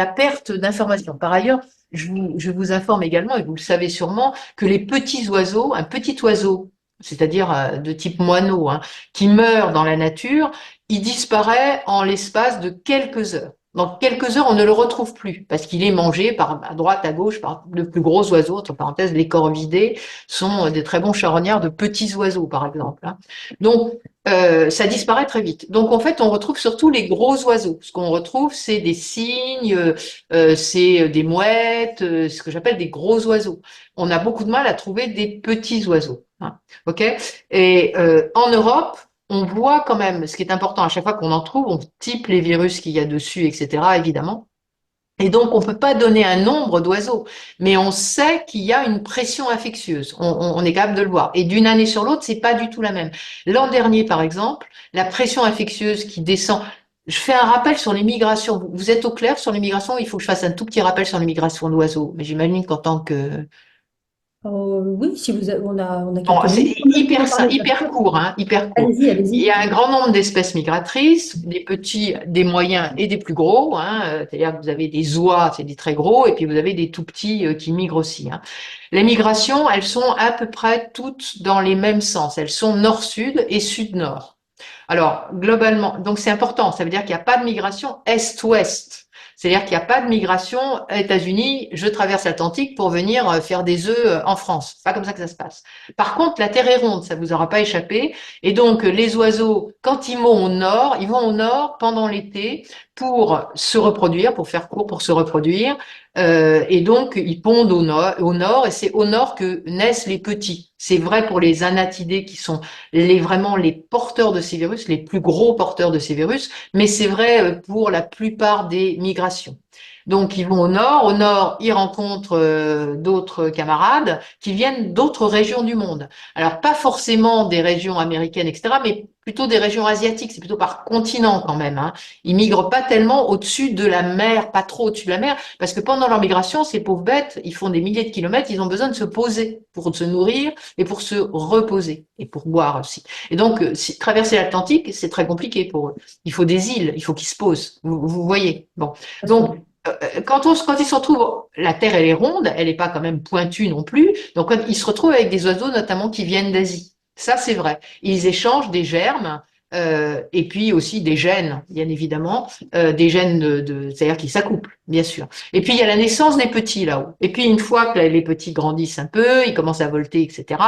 perte d'informations. Par ailleurs, je vous informe également, et vous le savez sûrement, que les petits oiseaux, un petit oiseau, c'est-à-dire de type moineau, hein, qui meurt dans la nature, il disparaît en l'espace de quelques heures. Dans quelques heures, on ne le retrouve plus parce qu'il est mangé à droite, à gauche par de plus gros oiseaux. Entre parenthèses, les corvidés sont des très bons charognards de petits oiseaux, par exemple, hein. Donc, ça disparaît très vite. Donc, en fait, on retrouve surtout les gros oiseaux. Ce qu'on retrouve, c'est des cygnes, c'est des mouettes, ce que j'appelle des gros oiseaux. On a beaucoup de mal à trouver des petits oiseaux, hein. OK? Et en Europe, on voit quand même, ce qui est important à chaque fois qu'on en trouve, on type les virus qu'il y a dessus, etc., évidemment. Et donc, on ne peut pas donner un nombre d'oiseaux, mais on sait qu'il y a une pression infectieuse. On est capable de le voir. Et d'une année sur l'autre, c'est pas du tout la même. L'an dernier, par exemple, la pression infectieuse qui descend. Je fais un rappel sur les migrations. Vous êtes au clair sur les migrations? Il faut que je fasse un tout petit rappel sur les migrations d'oiseaux. Mais j'imagine qu'en tant que Oui, si on a bon, quelques c'est minutes quand même pour en parler. hyper court, hein, hyper court. Allez-y, Il allez-y. y a un grand nombre d'espèces migratrices, des petits, des moyens et des plus gros, hein. C'est-à-dire que vous avez des oies, c'est des très gros, et puis vous avez des tout petits qui migrent aussi, hein. Les migrations, elles sont à peu près toutes dans les mêmes sens. Elles sont nord-sud et sud-nord. Alors, globalement, donc c'est important, ça veut dire qu'il n'y a pas de migration est-ouest. C'est-à-dire qu'il n'y a pas de migration États-Unis, je traverse l'Atlantique pour venir faire des œufs en France. C'est pas comme ça que ça se passe. Par contre, la Terre est ronde, ça vous aura pas échappé. Et donc, les oiseaux, quand ils vont au nord, ils vont au nord pendant l'été pour se reproduire, pour faire court, pour se reproduire. Et donc, ils pondent au nord, et c'est au nord que naissent les petits. C'est vrai pour les anatidés qui sont vraiment les porteurs de ces virus, les plus gros porteurs de ces virus, mais c'est vrai pour la plupart des migrations. Donc, ils vont au nord. Au nord, ils rencontrent d'autres camarades qui viennent d'autres régions du monde. Alors, pas forcément des régions américaines, etc., mais plutôt des régions asiatiques. C'est plutôt par continent quand même, hein. Ils migrent pas tellement au-dessus de la mer, pas trop au-dessus de la mer, parce que pendant leur migration, ces pauvres bêtes, ils font des milliers de kilomètres, ils ont besoin de se poser pour se nourrir et pour se reposer et pour boire aussi. Et donc, traverser l'Atlantique, c'est très compliqué pour eux. Il faut des îles, il faut qu'ils se posent. Vous voyez. Bon. Donc, quand ils se retrouvent, la Terre, elle est ronde, elle n'est pas quand même pointue non plus. Donc, ils se retrouvent avec des oiseaux, notamment qui viennent d'Asie. Ça, c'est vrai. Ils échangent des germes. Et puis aussi des gènes, bien évidemment, des gènes c'est-à-dire qu'ils s'accouplent, bien sûr. Et puis il y a la naissance des petits là-haut. Et puis une fois que les petits grandissent un peu, ils commencent à volter, etc.,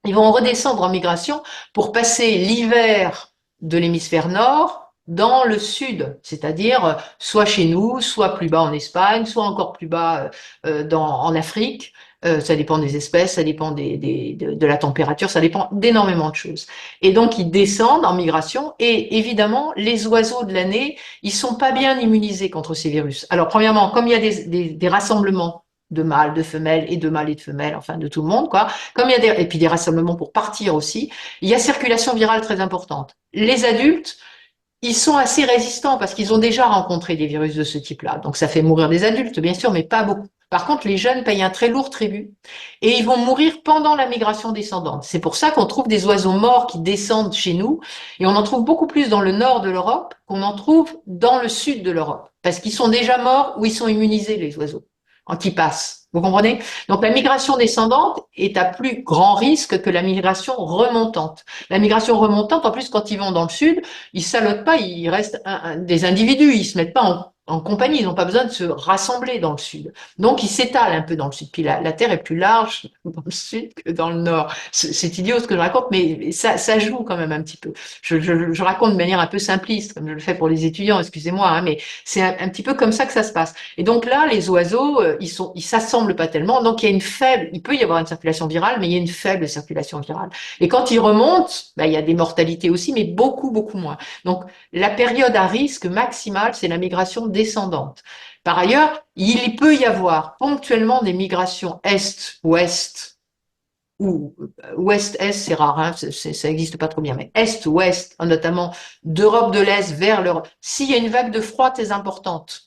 ils vont redescendre en migration pour passer l'hiver de l'hémisphère nord dans le sud, c'est-à-dire soit chez nous, soit plus bas en Espagne, soit encore plus bas en Afrique. Ça dépend des espèces, ça dépend de la température, ça dépend d'énormément de choses. Et donc, ils descendent en migration et évidemment, les oiseaux de l'année, ils sont pas bien immunisés contre ces virus. Alors, premièrement, comme il y a des rassemblements de mâles, de femelles et de mâles et de femelles, enfin de tout le monde, quoi. Comme il y a et puis des rassemblements pour partir aussi, il y a circulation virale très importante. Les adultes, ils sont assez résistants parce qu'ils ont déjà rencontré des virus de ce type-là. Donc ça fait mourir des adultes, bien sûr, mais pas beaucoup. Par contre, les jeunes payent un très lourd tribut et ils vont mourir pendant la migration descendante. C'est pour ça qu'on trouve des oiseaux morts qui descendent chez nous et on en trouve beaucoup plus dans le nord de l'Europe qu'on en trouve dans le sud de l'Europe parce qu'ils sont déjà morts ou ils sont immunisés, les oiseaux, qui passent. Vous comprenez? Donc la migration descendante est à plus grand risque que la migration remontante. La migration remontante, en plus, quand ils vont dans le sud, ils salotent pas, ils restent des individus, ils se mettent pas en compagnie, ils n'ont pas besoin de se rassembler dans le sud. Donc ils s'étalent un peu dans le sud. Puis la Terre est plus large dans le sud que dans le nord. C'est idiot ce que je raconte, mais ça joue quand même un petit peu. Je raconte de manière un peu simpliste, comme je le fais pour les étudiants, excusez-moi, hein, mais c'est un petit peu comme ça que ça se passe. Et donc là, les oiseaux, ils s'assemblent pas tellement, donc il y a une faible, il peut y avoir une circulation virale, mais il y a une faible circulation virale. Et quand ils remontent, ben, il y a des mortalités aussi, mais beaucoup, beaucoup moins. Donc, la période à risque maximale, c'est la migration descendante. Par ailleurs, il peut y avoir ponctuellement des migrations est-ouest, ou ouest-est, c'est rare, hein, ça n'existe pas trop bien, mais est-ouest, notamment d'Europe de l'Est vers l'Europe. S'il y a une vague de froid très importante,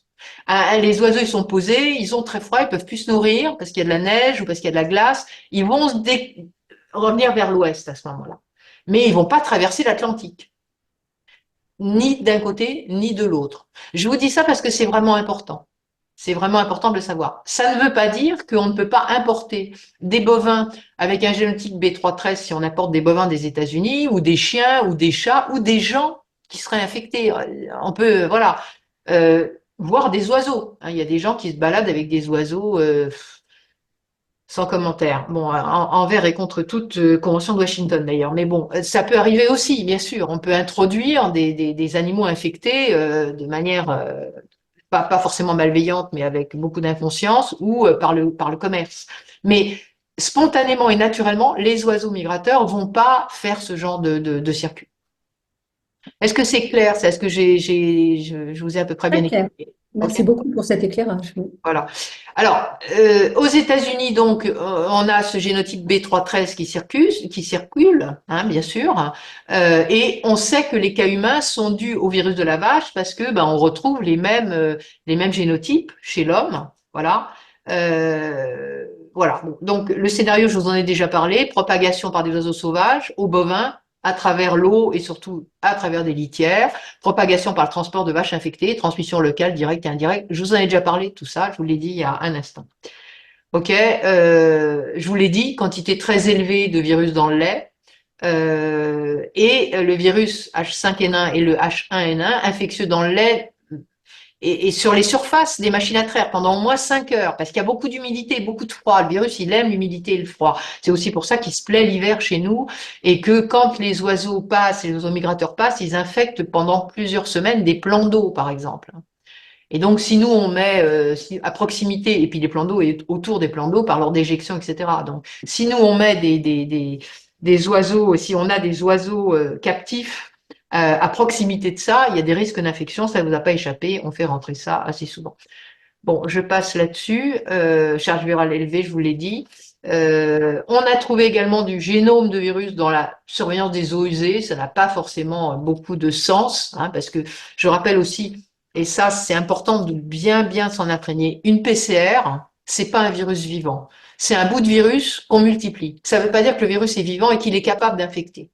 les oiseaux, ils sont posés, ils ont très froid, ils peuvent plus se nourrir parce qu'il y a de la neige ou parce qu'il y a de la glace, ils vont revenir vers l'ouest à ce moment-là. Mais ils vont pas traverser l'Atlantique, ni d'un côté, ni de l'autre. Je vous dis ça parce que c'est vraiment important. C'est vraiment important de le savoir. Ça ne veut pas dire qu'on ne peut pas importer des bovins avec un génotype B313 si on importe des bovins des États-Unis, ou des chiens, ou des chats, ou des gens qui seraient infectés. On peut, voilà, voir des oiseaux. Il y a des gens qui se baladent avec des oiseaux sans commentaire. Bon, envers et contre toute convention de Washington d'ailleurs. Mais bon, ça peut arriver aussi, bien sûr. On peut introduire des animaux infectés de manière pas forcément malveillante, mais avec beaucoup d'inconscience, ou par le commerce. Mais spontanément et naturellement, les oiseaux migrateurs vont pas faire ce genre de circuit. Est-ce que c'est clair? Est-ce que je vous ai à peu près bien Très clair. expliqué? Ok. Merci beaucoup pour cet éclairage. Oui. Voilà. Alors, aux États-Unis, donc, on a ce génotype B313 qui circule, hein, bien sûr, et on sait que les cas humains sont dus au virus de la vache parce que, ben, on retrouve les mêmes génotypes chez l'homme, voilà. Voilà. Bon, donc, le scénario, je vous en ai déjà parlé, propagation par des oiseaux sauvages aux bovins à travers l'eau et surtout à travers des litières, propagation par le transport de vaches infectées, transmission locale, directe et indirecte. Je vous en ai déjà parlé de tout ça, je vous l'ai dit il y a un instant. Ok, je vous l'ai dit, quantité très élevée de virus dans le lait, et le virus H5N1 et le H1N1 infectieux dans le lait et sur les surfaces des machines à traire pendant au moins 5 heures, parce qu'il y a beaucoup d'humidité, beaucoup de froid. Le virus, il aime l'humidité et le froid. C'est aussi pour ça qu'il se plaît l'hiver chez nous, et que quand les oiseaux passent, les oiseaux migrateurs passent, ils infectent pendant plusieurs semaines des plans d'eau, par exemple. Et donc, si nous, on met à proximité, et puis les plans d'eau et autour des plans d'eau par leur déjection, etc. Donc, si nous, on met des oiseaux, si on a des oiseaux captifs à proximité de ça, il y a des risques d'infection, ça ne vous a pas échappé, on fait rentrer ça assez souvent. Bon, je passe là-dessus, charge virale élevée, je vous l'ai dit. On a trouvé également du génome de virus dans la surveillance des eaux usées, ça n'a pas forcément beaucoup de sens, hein, parce que je rappelle aussi, et ça c'est important de bien s'en imprégner, une PCR, c'est pas un virus vivant, c'est un bout de virus qu'on multiplie. Ça ne veut pas dire que le virus est vivant et qu'il est capable d'infecter.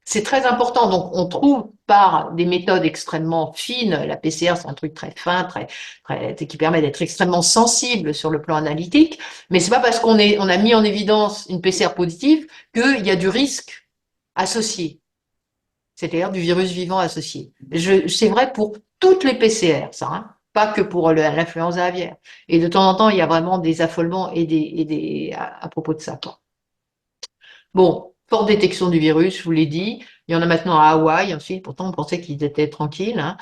C'est très important. Donc, on trouve par des méthodes extrêmement fines, la PCR, c'est un truc très fin, qui permet d'être extrêmement sensible sur le plan analytique. Mais c'est pas parce on a mis en évidence une PCR positive qu'il y a du risque associé. C'est-à-dire du virus vivant associé. C'est vrai pour toutes les PCR, ça, hein, pas que pour l'influenza aviaire. Et de temps en temps, il y a vraiment des affolements à propos de ça, quoi. Bon, forte détection du virus, je vous l'ai dit. Il y en a maintenant à Hawaï, ensuite, pourtant on pensait qu'ils étaient tranquilles, hein.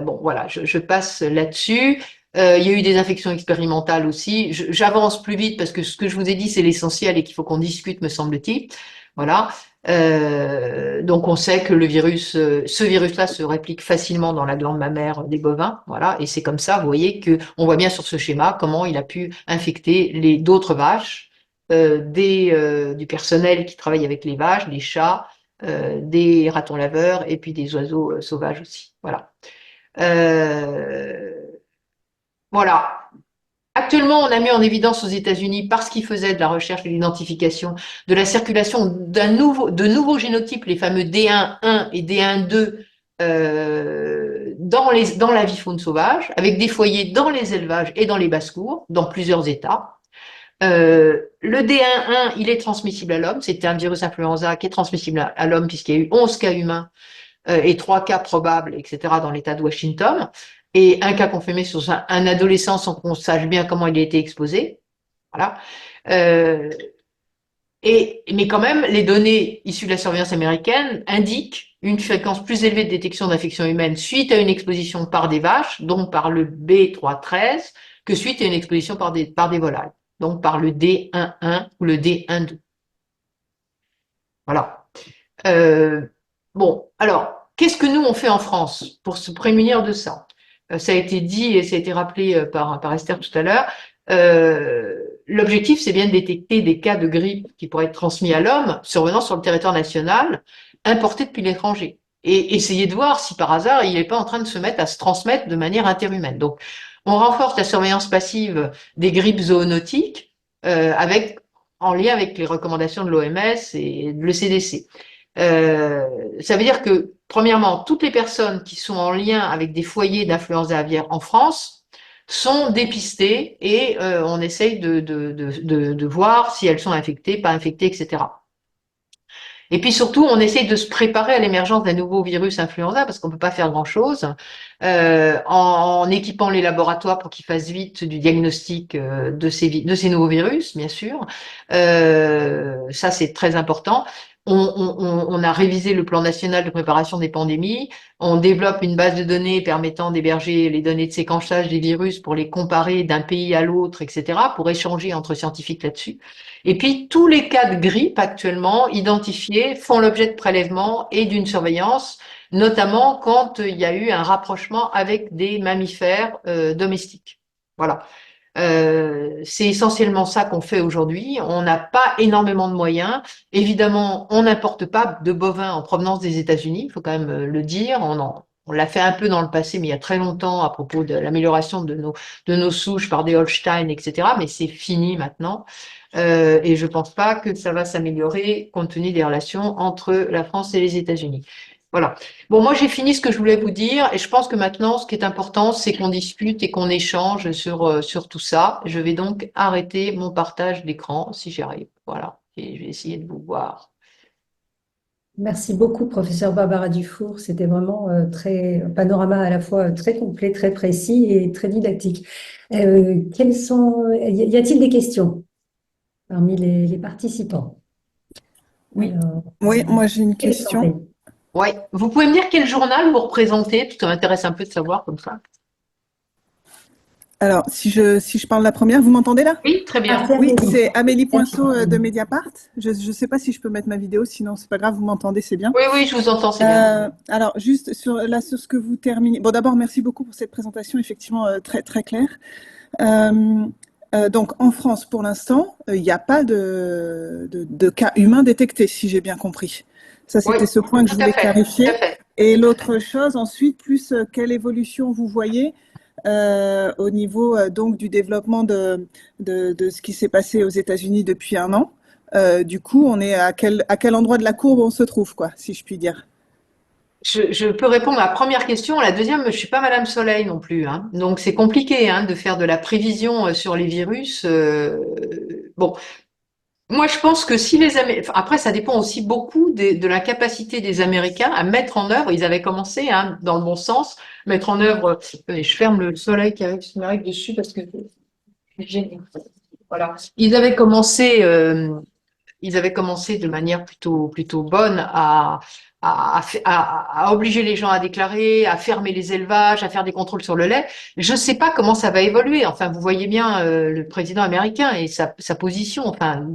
Bon, voilà, je passe là-dessus. Il y a eu des infections expérimentales aussi. J'avance plus vite parce que ce que je vous ai dit, c'est l'essentiel et qu'il faut qu'on discute, me semble-t-il. Voilà. Donc on sait que ce virus-là se réplique facilement dans la glande mammaire des bovins. Voilà. Et c'est comme ça, vous voyez, que on voit bien sur ce schéma comment il a pu infecter d'autres vaches, du personnel qui travaille avec les vaches, des chats, des ratons laveurs et puis des oiseaux sauvages aussi. Voilà. Euh, voilà. Actuellement, on a mis en évidence aux États-Unis, parce qu'ils faisaient de la recherche et de l'identification, de la circulation de nouveaux génotypes, les fameux D1.1 et D1.2, dans la vie faune sauvage, avec des foyers dans les élevages et dans les basses-cours, dans plusieurs États. Le D1.1, il est transmissible à l'homme. C'était un virus influenza qui est transmissible à l'homme puisqu'il y a eu 11 cas humains et 3 cas probables, etc., dans l'État de Washington, et un cas confirmé sur un adolescent sans qu'on sache bien comment il a été exposé. Voilà. Euh, mais quand même, les données issues de la surveillance américaine indiquent une fréquence plus élevée de détection d'infections humaines suite à une exposition par des vaches, donc par le B313, que suite à une exposition par des volailles, donc par le D11 ou le D12. Voilà. Euh, bon, alors, qu'est-ce que nous on fait en France pour se prémunir de ça? Ça a été dit et ça a été rappelé par Esther tout à l'heure. L'objectif, c'est bien de détecter des cas de grippe qui pourraient être transmis à l'homme survenant sur le territoire national, importés depuis l'étranger, et essayer de voir si par hasard il n'est pas en train de se mettre à se transmettre de manière interhumaine. Donc, on renforce la surveillance passive des grippes zoonotiques en lien avec les recommandations de l'OMS et de l'ECDC. Ça veut dire que, premièrement, toutes les personnes qui sont en lien avec des foyers d'influenza aviaire en France sont dépistées et on essaye de voir si elles sont infectées, pas infectées, etc. Et puis surtout, on essaye de se préparer à l'émergence d'un nouveau virus influenza parce qu'on ne peut pas faire grand-chose en équipant les laboratoires pour qu'ils fassent vite du diagnostic de ces nouveaux virus, bien sûr. Ça, c'est très important. On a révisé le plan national de préparation des pandémies. On développe une base de données permettant d'héberger les données de séquençage des virus pour les comparer d'un pays à l'autre, etc., pour échanger entre scientifiques là-dessus. Et puis, tous les cas de grippe actuellement identifiés font l'objet de prélèvements et d'une surveillance, notamment quand il y a eu un rapprochement avec des mammifères domestiques. Voilà. C'est essentiellement ça qu'on fait aujourd'hui. On n'a pas énormément de moyens. Évidemment, on n'importe pas de bovins en provenance des États-Unis, il faut quand même le dire. On l'a fait un peu dans le passé, mais il y a très longtemps à propos de l'amélioration de nos souches par des Holstein, etc. Mais c'est fini maintenant. Et je pense pas que ça va s'améliorer compte tenu des relations entre la France et les États-Unis. Voilà. Bon, moi j'ai fini ce que je voulais vous dire et je pense que maintenant ce qui est important c'est qu'on discute et qu'on échange sur tout ça. Je vais donc arrêter mon partage d'écran si j'y arrive. Voilà. Et je vais essayer de vous voir. Merci beaucoup, professeur Barbara Dufour. C'était vraiment un panorama à la fois très complet, très précis et très didactique. Y a-t-il des questions parmi les participants? Oui. Alors, Oui, moi j'ai une quelle question. campagne? Ouais. Vous pouvez me dire quel journal vous représentez? Parce que ça m'intéresse un peu de savoir comme ça. Alors, si je parle la première, vous m'entendez là? Oui, très bien. C'est Oui, Amélie. c'est Amélie Poinceau de Amélie. Mediapart. Je ne sais pas si je peux mettre ma vidéo, sinon c'est pas grave, vous m'entendez, c'est bien. Oui, oui, je vous entends, c'est bien. Alors, juste sur ce que vous terminez. Bon, d'abord, merci beaucoup pour cette présentation, effectivement très très claire. Donc, en France, pour l'instant, il n'y a pas de cas humains détectés, si j'ai bien compris. Ça, Oui, c'était ce point que je tout à voulais fait, tout à clarifier. fait. Et l'autre chose, ensuite, plus quelle évolution vous voyez au niveau donc du développement de ce qui s'est passé aux États-Unis depuis un an. Du coup, on est à quel endroit de la courbe on se trouve, quoi, si je puis dire. Je peux répondre à la première question. La deuxième, je suis pas Madame Soleil non plus, hein. Donc c'est compliqué de faire de la prévision sur les virus. Bon, moi je pense que si après ça dépend aussi beaucoup de la capacité des Américains à mettre en œuvre. Ils avaient commencé dans le bon sens, mettre en œuvre. Attendez, je ferme le soleil qui m'arrive dessus parce que c'est génial. Voilà. Ils avaient commencé ils avaient commencé de manière plutôt bonne à obliger les gens à déclarer, à fermer les élevages, à faire des contrôles sur le lait. Je ne sais pas comment ça va évoluer. Enfin, vous voyez bien le président américain et sa position. Enfin,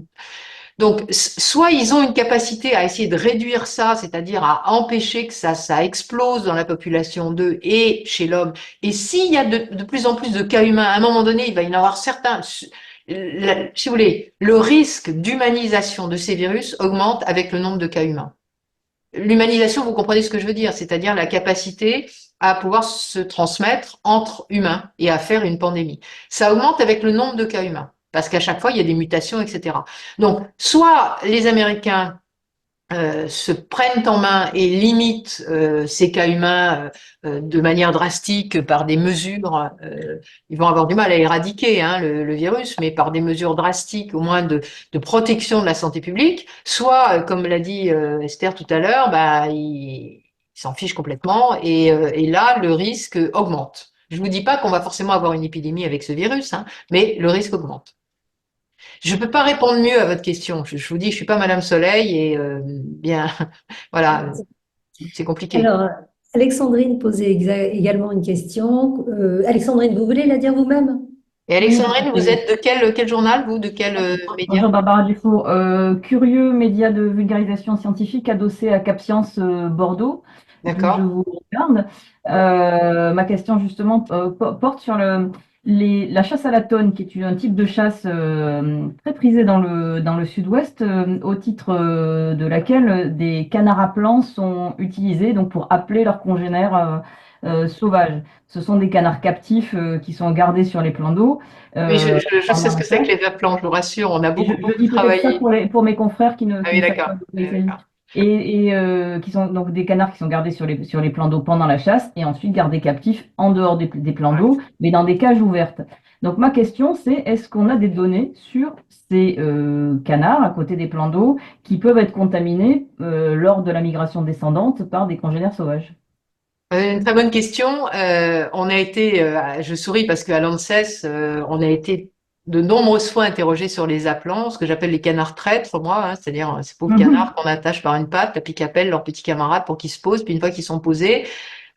donc, soit ils ont une capacité à essayer de réduire ça, c'est-à-dire à empêcher que ça explose dans la population d'eux et chez l'homme. Et s'il y a de plus en plus de cas humains, à un moment donné, il va y en avoir certains. Si vous voulez, le risque d'humanisation de ces virus augmente avec le nombre de cas humains. L'humanisation, vous comprenez ce que je veux dire, c'est-à-dire la capacité à pouvoir se transmettre entre humains et à faire une pandémie. Ça augmente avec le nombre de cas humains, parce qu'à chaque fois, il y a des mutations, etc. Donc, soit les Américains se prennent en main et limitent ces cas humains de manière drastique par des mesures, ils vont avoir du mal à éradiquer hein, le virus, mais par des mesures drastiques, au moins de protection de la santé publique, soit, comme l'a dit Esther tout à l'heure, bah, ils s'en fichent complètement et là, le risque augmente. Je vous dis pas qu'on va forcément avoir une épidémie avec ce virus, hein, mais le risque augmente. Je ne peux pas répondre mieux à votre question. Je vous dis, je suis pas Madame Soleil et bien, voilà, c'est compliqué. Alors, Alexandrine posait également une question. Alexandrine, vous voulez la dire vous-même? Et Oui, tout à Alexandrine, vous fait. êtes de quel journal, vous, de quel média? Bonjour Barbara Dufour. Curieux média de vulgarisation scientifique adossé à Cap Science Bordeaux, d'où je D'accord. vous regarde. Ma question justement porte sur la chasse à la tonne, qui est un type de chasse très prisé dans le sud-ouest, au titre de laquelle des canards appelants sont utilisés donc, pour appeler leurs congénères sauvages. Ce sont des canards captifs qui sont gardés sur les plans d'eau. Oui, euh, je sais ce que c'est que les aplans, je vous rassure, on a et beaucoup je dis peut-être ça travaillé. pour mes confrères Ah qui oui, ne savent d'accord. pas de quoi Ah, il s'agit. d'accord. Qui sont donc des canards qui sont gardés sur les plans d'eau pendant la chasse et ensuite gardés captifs en dehors des plans Ouais. d'eau, mais dans des cages ouvertes. Donc ma question, c'est est-ce qu'on a des données sur ces canards à côté des plans d'eau qui peuvent être contaminés lors de la migration descendante par des congénères sauvages? Une très bonne question. On a été, je souris parce qu'à l'ANSES, on a été de nombreuses fois interrogés sur les appelants, ce que j'appelle les canards traîtres, moi, hein, c'est-à-dire ces pauvres canards Mhm. qu'on attache par une patte, puis qui appellent leurs petits camarades pour qu'ils se posent, puis une fois qu'ils sont posés,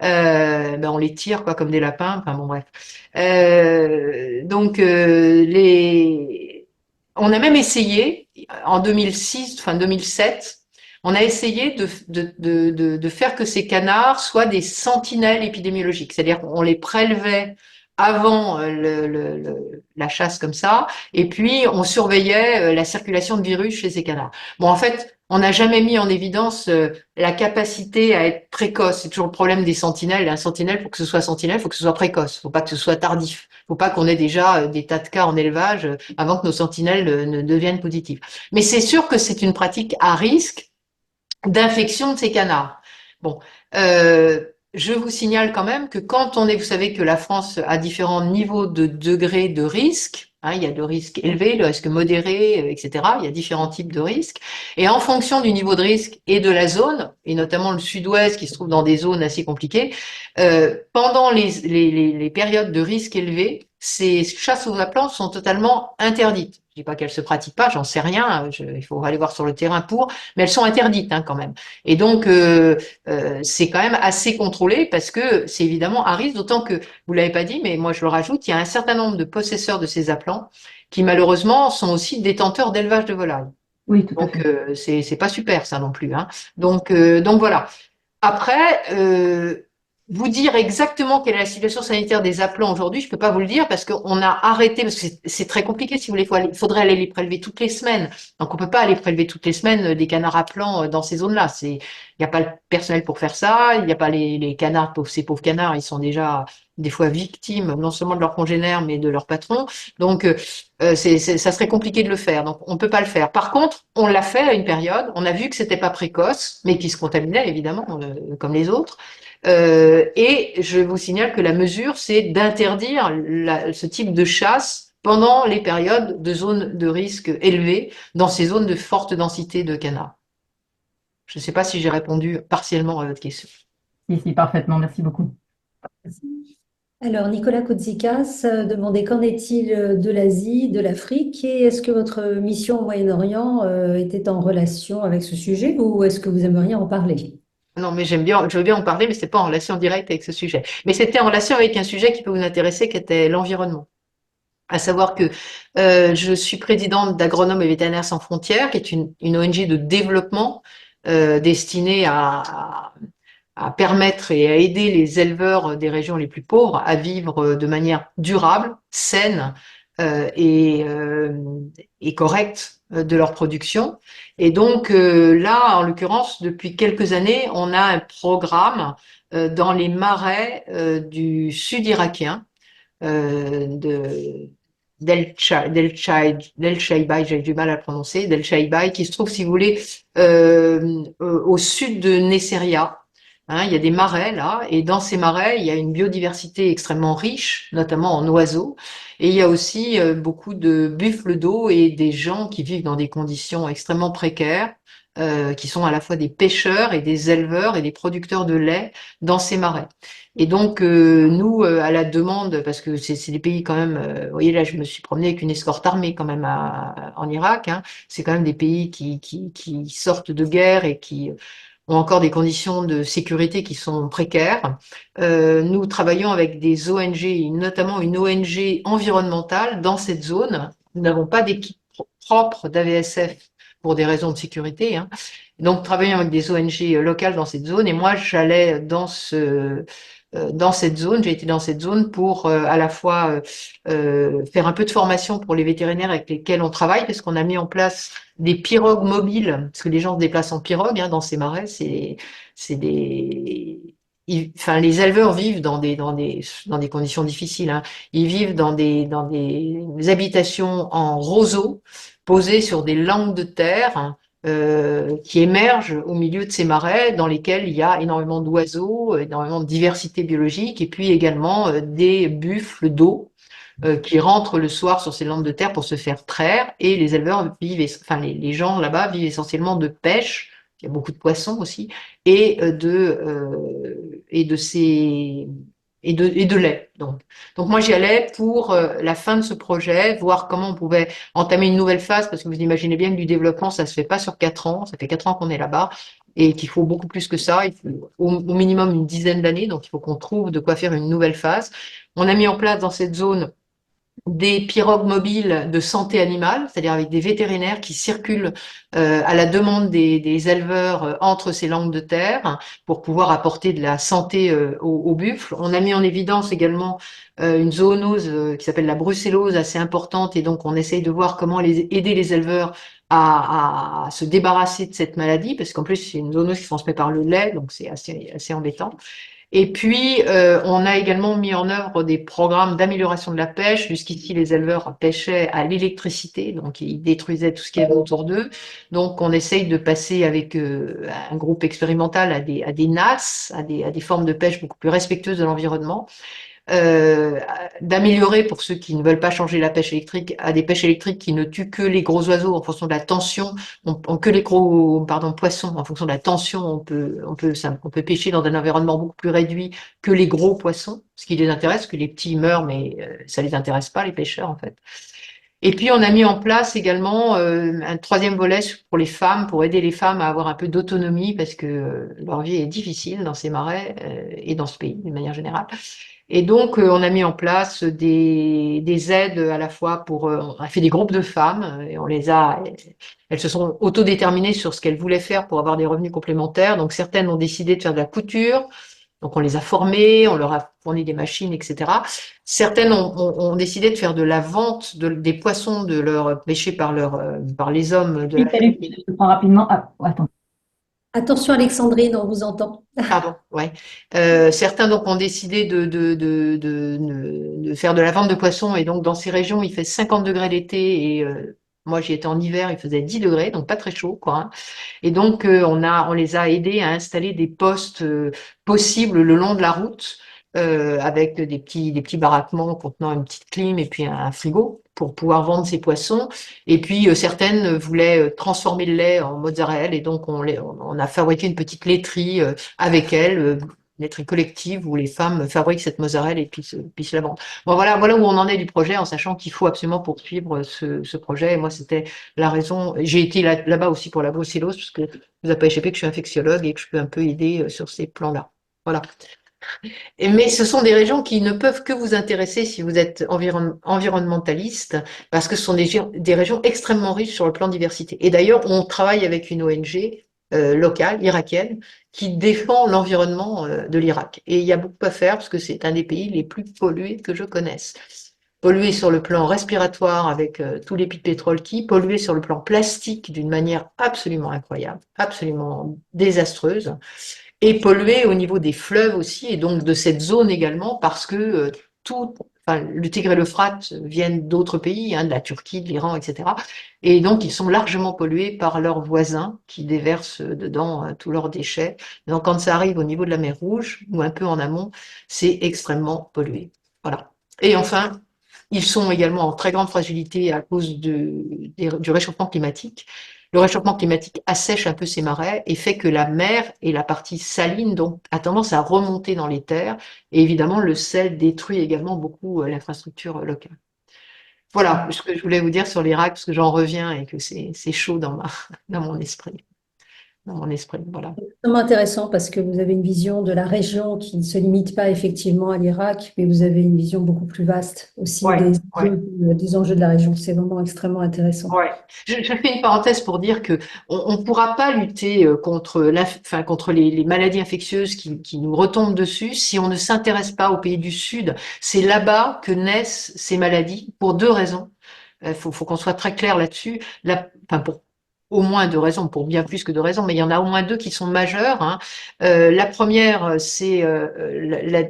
ben on les tire quoi comme des lapins. Enfin bon bref. Donc on a même essayé en 2006, fin 2007. On a essayé de faire que ces canards soient des sentinelles épidémiologiques, c'est-à-dire qu'on les prélevait avant la chasse comme ça, et puis on surveillait la circulation de virus chez ces canards. Bon, en fait, on n'a jamais mis en évidence la capacité à être précoce. C'est toujours le problème des sentinelles. Un sentinelle, pour que ce soit sentinelle, il faut que ce soit précoce. Il ne faut pas que ce soit tardif. Il ne faut pas qu'on ait déjà des tas de cas en élevage avant que nos sentinelles ne deviennent positives. Mais c'est sûr que c'est une pratique à risque d'infection de ces canards. Bon, je vous signale quand même que quand on est, vous savez que la France a différents niveaux de degrés de risque, hein, il y a le risque élevé, le risque modéré, etc. Il y a différents types de risques. Et en fonction du niveau de risque et de la zone, et notamment le sud-ouest qui se trouve dans des zones assez compliquées, pendant les périodes de risque élevé, ces chasses aux appelants sont totalement interdites. Je dis pas qu'elles se pratiquent pas, j'en sais rien, il faut aller voir sur le terrain pour, mais elles sont interdites hein, quand même. Et donc, c'est quand même assez contrôlé parce que c'est évidemment à risque, d'autant que, vous l'avez pas dit, mais moi je le rajoute, il y a un certain nombre de possesseurs de ces appelants qui malheureusement sont aussi détenteurs d'élevage de volailles. Oui, tout à Donc, fait. c'est pas super ça non plus. Hein. Donc voilà. Après, vous dire exactement quelle est la situation sanitaire des appelants aujourd'hui, je peux pas vous le dire parce qu'on a arrêté, parce que c'est très compliqué si vous voulez, il faudrait aller les prélever toutes les semaines. Donc on peut pas aller prélever toutes les semaines des canards appelants dans ces zones-là. Il n'y a pas le personnel pour faire ça, il n'y a pas les canards, ces pauvres canards, ils sont déjà des fois victimes non seulement de leurs congénères mais de leurs patrons. Donc ça serait compliqué de le faire. Donc on peut pas le faire. Par contre, on l'a fait à une période, on a vu que c'était pas précoce, mais qui se contaminait évidemment comme les autres. Et je vous signale que la mesure, c'est d'interdire ce type de chasse pendant les périodes de zones de risque élevées, dans ces zones de forte densité de canards. Je ne sais pas si j'ai répondu partiellement à votre question. Si, si, parfaitement. Merci beaucoup. Alors, Nicolas Koutsikas demandait qu'en est-il de l'Asie, de l'Afrique, et est-ce que votre mission au Moyen-Orient était en relation avec ce sujet ou est-ce que vous aimeriez en parler? Non, mais je veux bien en parler, mais c'est pas en relation directe avec ce sujet. Mais c'était en relation avec un sujet qui peut vous intéresser, qui était l'environnement. À savoir que je suis présidente d'Agronomes et Vétérinaires sans frontières, qui est une ONG de développement destinée à permettre et à aider les éleveurs des régions les plus pauvres à vivre de manière durable, saine euh, et, euh, et correcte de leur production. Et donc là, en l'occurrence, depuis quelques années, on a un programme dans les marais du sud irakien de d'El Shaibai, j'ai du mal à le prononcer, d'El Shaibai, qui se trouve, si vous voulez, au sud de Nesseria. Hein, il y a des marais là, et dans ces marais, il y a une biodiversité extrêmement riche, notamment en oiseaux, et il y a aussi beaucoup de buffles d'eau et des gens qui vivent dans des conditions extrêmement précaires, qui sont à la fois des pêcheurs et des éleveurs et des producteurs de lait dans ces marais. Et donc, nous, à la demande, parce que c'est des pays quand même, vous voyez, là, je me suis promenée avec une escorte armée quand même en Irak, hein. C'est quand même des pays qui sortent de guerre et qui ont encore des conditions de sécurité qui sont précaires. Nous travaillons avec des ONG, notamment une ONG environnementale dans cette zone. Nous n'avons pas d'équipe propre d'AVSF pour des raisons de sécurité, hein. Donc, travaillons avec des ONG locales dans cette zone. Et moi, j'allais dans cette zone, j'ai été dans cette zone pour à la fois faire un peu de formation pour les vétérinaires avec lesquels on travaille, parce qu'on a mis en place des pirogues mobiles, parce que les gens se déplacent en pirogue dans ces marais. C'est des, enfin, les éleveurs vivent dans des conditions difficiles, hein. Ils vivent dans des habitations en roseaux, posées sur des langues de terre, hein, qui émergent au milieu de ces marais dans lesquels il y a énormément d'oiseaux, énormément de diversité biologique, et puis également des buffles d'eau qui rentrent le soir sur ces landes de terre pour se faire traire. Et les éleveurs vivent, enfin les gens là-bas vivent essentiellement de pêche. Il y a beaucoup de poissons aussi, et de ces et de lait. Donc moi j'y allais pour la fin de ce projet, voir comment on pouvait entamer une nouvelle phase, parce que vous imaginez bien que du développement ça se fait pas sur 4 ans, ça fait 4 ans qu'on est là-bas, et qu'il faut beaucoup plus que ça, il faut au minimum une dizaine d'années, donc il faut qu'on trouve de quoi faire une nouvelle phase. On a mis en place dans cette zone des pirogues mobiles de santé animale, c'est-à-dire avec des vétérinaires qui circulent à la demande des éleveurs entre ces langues de terre, hein, pour pouvoir apporter de la santé aux buffles. On a mis en évidence également une zoonose qui s'appelle la brucellose, assez importante, et donc on essaye de voir comment aider les éleveurs à se débarrasser de cette maladie, parce qu'en plus c'est une zoonose qui se transmet par le lait, donc c'est assez embêtant. Et puis, on a également mis en œuvre des programmes d'amélioration de la pêche. Jusqu'ici, les éleveurs pêchaient à l'électricité, donc ils détruisaient tout ce qu'il y avait autour d'eux. Donc, on essaye de passer avec un groupe expérimental à des NAS, à des formes de pêche beaucoup plus respectueuses de l'environnement, euh, d'améliorer pour ceux qui ne veulent pas changer la pêche électrique à des pêches électriques qui ne tuent que les gros oiseaux en fonction de la tension, que les gros poissons en fonction de la tension. On peut pêcher dans un environnement beaucoup plus réduit que les gros poissons, ce qui les intéresse, que les petits meurent, mais ça les intéresse pas, les pêcheurs en fait. Et puis on a mis en place également un troisième volet pour les femmes, pour aider les femmes à avoir un peu d'autonomie, parce que leur vie est difficile dans ces marais et dans ce pays d'une manière générale. Et donc, on a mis en place des aides à la fois on a fait des groupes de femmes et elles se sont autodéterminées sur ce qu'elles voulaient faire pour avoir des revenus complémentaires. Donc, certaines ont décidé de faire de la couture. Donc, on les a formées, on leur a fourni des machines, etc. Certaines ont décidé de faire de la vente des poissons pêchés par les hommes de Oui, la salut, famille. je te prends rapidement. Ah, attends. Attention Alexandrine, on vous entend. Pardon, ouais. Certains donc ont décidé de faire de la vente de poissons, et donc dans ces régions il fait 50 degrés l'été, et moi j'y étais en hiver, il faisait 10 degrés, donc pas très chaud quoi, hein. Et donc on les a aidés à installer des postes possibles le long de la route, avec des petits baraquements contenant une petite clim et puis un frigo pour pouvoir vendre ces poissons. Et puis certaines voulaient transformer le lait en mozzarella, et donc on a fabriqué une petite laiterie avec elles, laiterie collective où les femmes fabriquent cette mozzarella et puis se la vendent. Bon, voilà où on en est du projet, en sachant qu'il faut absolument poursuivre ce projet. Et moi, c'était la raison. J'ai été là-bas aussi pour la brucellose, parce que je vous a pas échappé que je suis infectiologue et que je peux un peu aider sur ces plans-là. Voilà. Mais ce sont des régions qui ne peuvent que vous intéresser si vous êtes environnementaliste, parce que ce sont des régions extrêmement riches sur le plan diversité. Et d'ailleurs, on travaille avec une ONG locale, irakienne, qui défend l'environnement de l'Irak. Et il y a beaucoup à faire, parce que c'est un des pays les plus pollués que je connaisse. Pollué sur le plan respiratoire avec tous les puits de pétrole pollué sur le plan plastique d'une manière absolument incroyable, absolument désastreuse, et pollué au niveau des fleuves aussi, et donc de cette zone également, parce que le Tigre et l'Euphrate viennent d'autres pays, de la Turquie, de l'Iran, etc. Et donc, ils sont largement pollués par leurs voisins qui déversent dedans tous leurs déchets. Donc, quand ça arrive au niveau de la mer Rouge, ou un peu en amont, c'est extrêmement pollué. Voilà. Et enfin, ils sont également en très grande fragilité à cause du réchauffement climatique. Le réchauffement climatique assèche un peu ces marais et fait que la mer et la partie saline donc, a tendance à remonter dans les terres. Et évidemment, le sel détruit également beaucoup l'infrastructure locale. Voilà ce que je voulais vous dire sur l'Irak, parce que j'en reviens et que c'est chaud dans mon esprit. Dans mon esprit, voilà. Extrêmement intéressant parce que vous avez une vision de la région qui ne se limite pas effectivement à l'Irak, mais vous avez une vision beaucoup plus vaste aussi Ouais, ouais. des enjeux de la région. C'est vraiment extrêmement intéressant. Ouais. Je fais une parenthèse pour dire que on pourra pas lutter contre les maladies infectieuses qui nous retombent dessus si on ne s'intéresse pas aux pays du Sud. C'est là-bas que naissent ces maladies pour deux raisons. Faut qu'on soit très clair là-dessus. Pour au moins deux raisons, pour bien plus que deux raisons, mais il y en a au moins deux qui sont majeures, hein. La première, c'est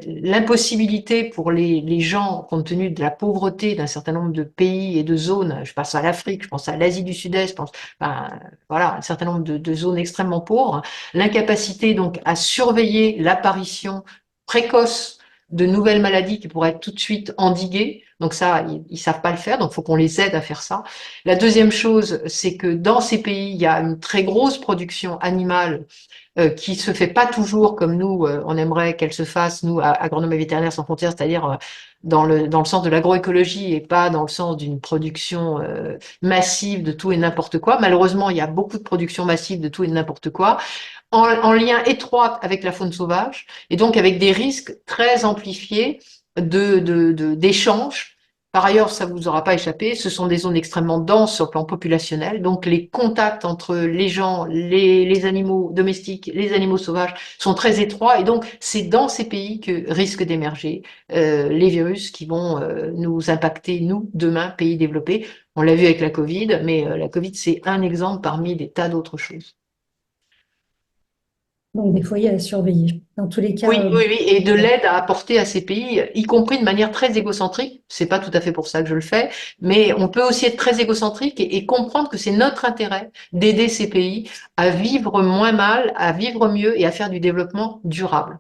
l'impossibilité pour les gens, compte tenu de la pauvreté d'un certain nombre de pays et de zones. Je pense à l'Afrique, je pense à l'Asie du Sud-Est, voilà, un certain nombre de zones extrêmement pauvres. L'incapacité donc à surveiller l'apparition précoce de nouvelles maladies qui pourraient être tout de suite endiguées. Donc ça, ils savent pas le faire, donc il faut qu'on les aide à faire ça. La deuxième chose, c'est que dans ces pays, il y a une très grosse production animale qui se fait pas toujours comme nous, on aimerait qu'elle se fasse, nous, à Agronomie Vétérinaire Sans Frontières, c'est-à-dire dans le sens de l'agroécologie et pas dans le sens d'une production massive de tout et n'importe quoi. Malheureusement, il y a beaucoup de production massive de tout et de n'importe quoi, en lien étroit avec la faune sauvage, et donc avec des risques très amplifiés d'échanges. Par ailleurs, ça vous aura pas échappé, ce sont des zones extrêmement denses sur le plan populationnel, donc les contacts entre les gens, les animaux domestiques, les animaux sauvages sont très étroits, et donc c'est dans ces pays que risquent d'émerger les virus qui vont nous impacter, nous, demain, pays développés. On l'a vu avec la Covid, mais la Covid, c'est un exemple parmi des tas d'autres choses. Donc, des foyers à surveiller. Dans tous les cas, Oui, oui, oui, et de l'aide à apporter à ces pays, y compris de manière très égocentrique. C'est pas tout à fait pour ça que je le fais, mais on peut aussi être très égocentrique et comprendre que c'est notre intérêt d'aider ces pays à vivre moins mal, à vivre mieux et à faire du développement durable.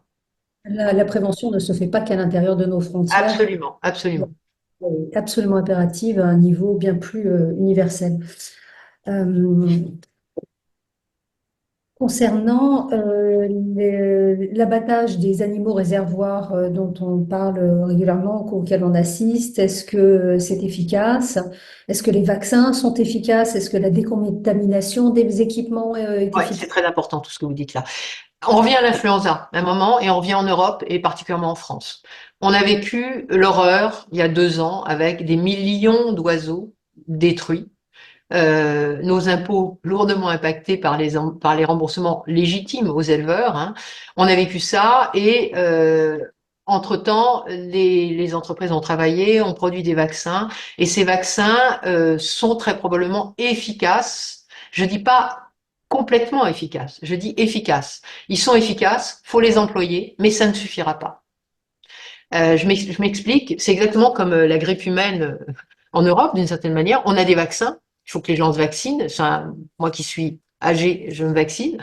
la prévention ne se fait pas qu'à l'intérieur de nos frontières. Absolument, absolument. Elle est absolument impérative à un niveau bien plus universel. Euh, Concernant l'abattage des animaux réservoirs dont on parle régulièrement, auquel on assiste, est-ce que c'est efficace? Est-ce que les vaccins sont efficaces? Est-ce que la décontamination des équipements est Ouais, efficace? c'est très important tout ce que vous dites là. On revient à l'influenza à un moment et on revient en Europe et particulièrement en France. On a vécu l'horreur il y a 2 ans avec des millions d'oiseaux détruits, nos impôts lourdement impactés par les remboursements légitimes aux éleveurs, hein. On a vécu ça et entre-temps, les entreprises ont travaillé, ont produit des vaccins et ces vaccins sont très probablement efficaces. Je dis pas complètement efficaces, je dis efficaces. Ils sont efficaces, faut les employer, mais ça ne suffira pas. Je m'explique, c'est exactement comme la grippe humaine en Europe, d'une certaine manière. On a des vaccins, il faut que les gens se vaccinent. Enfin, moi qui suis âgée, je me vaccine.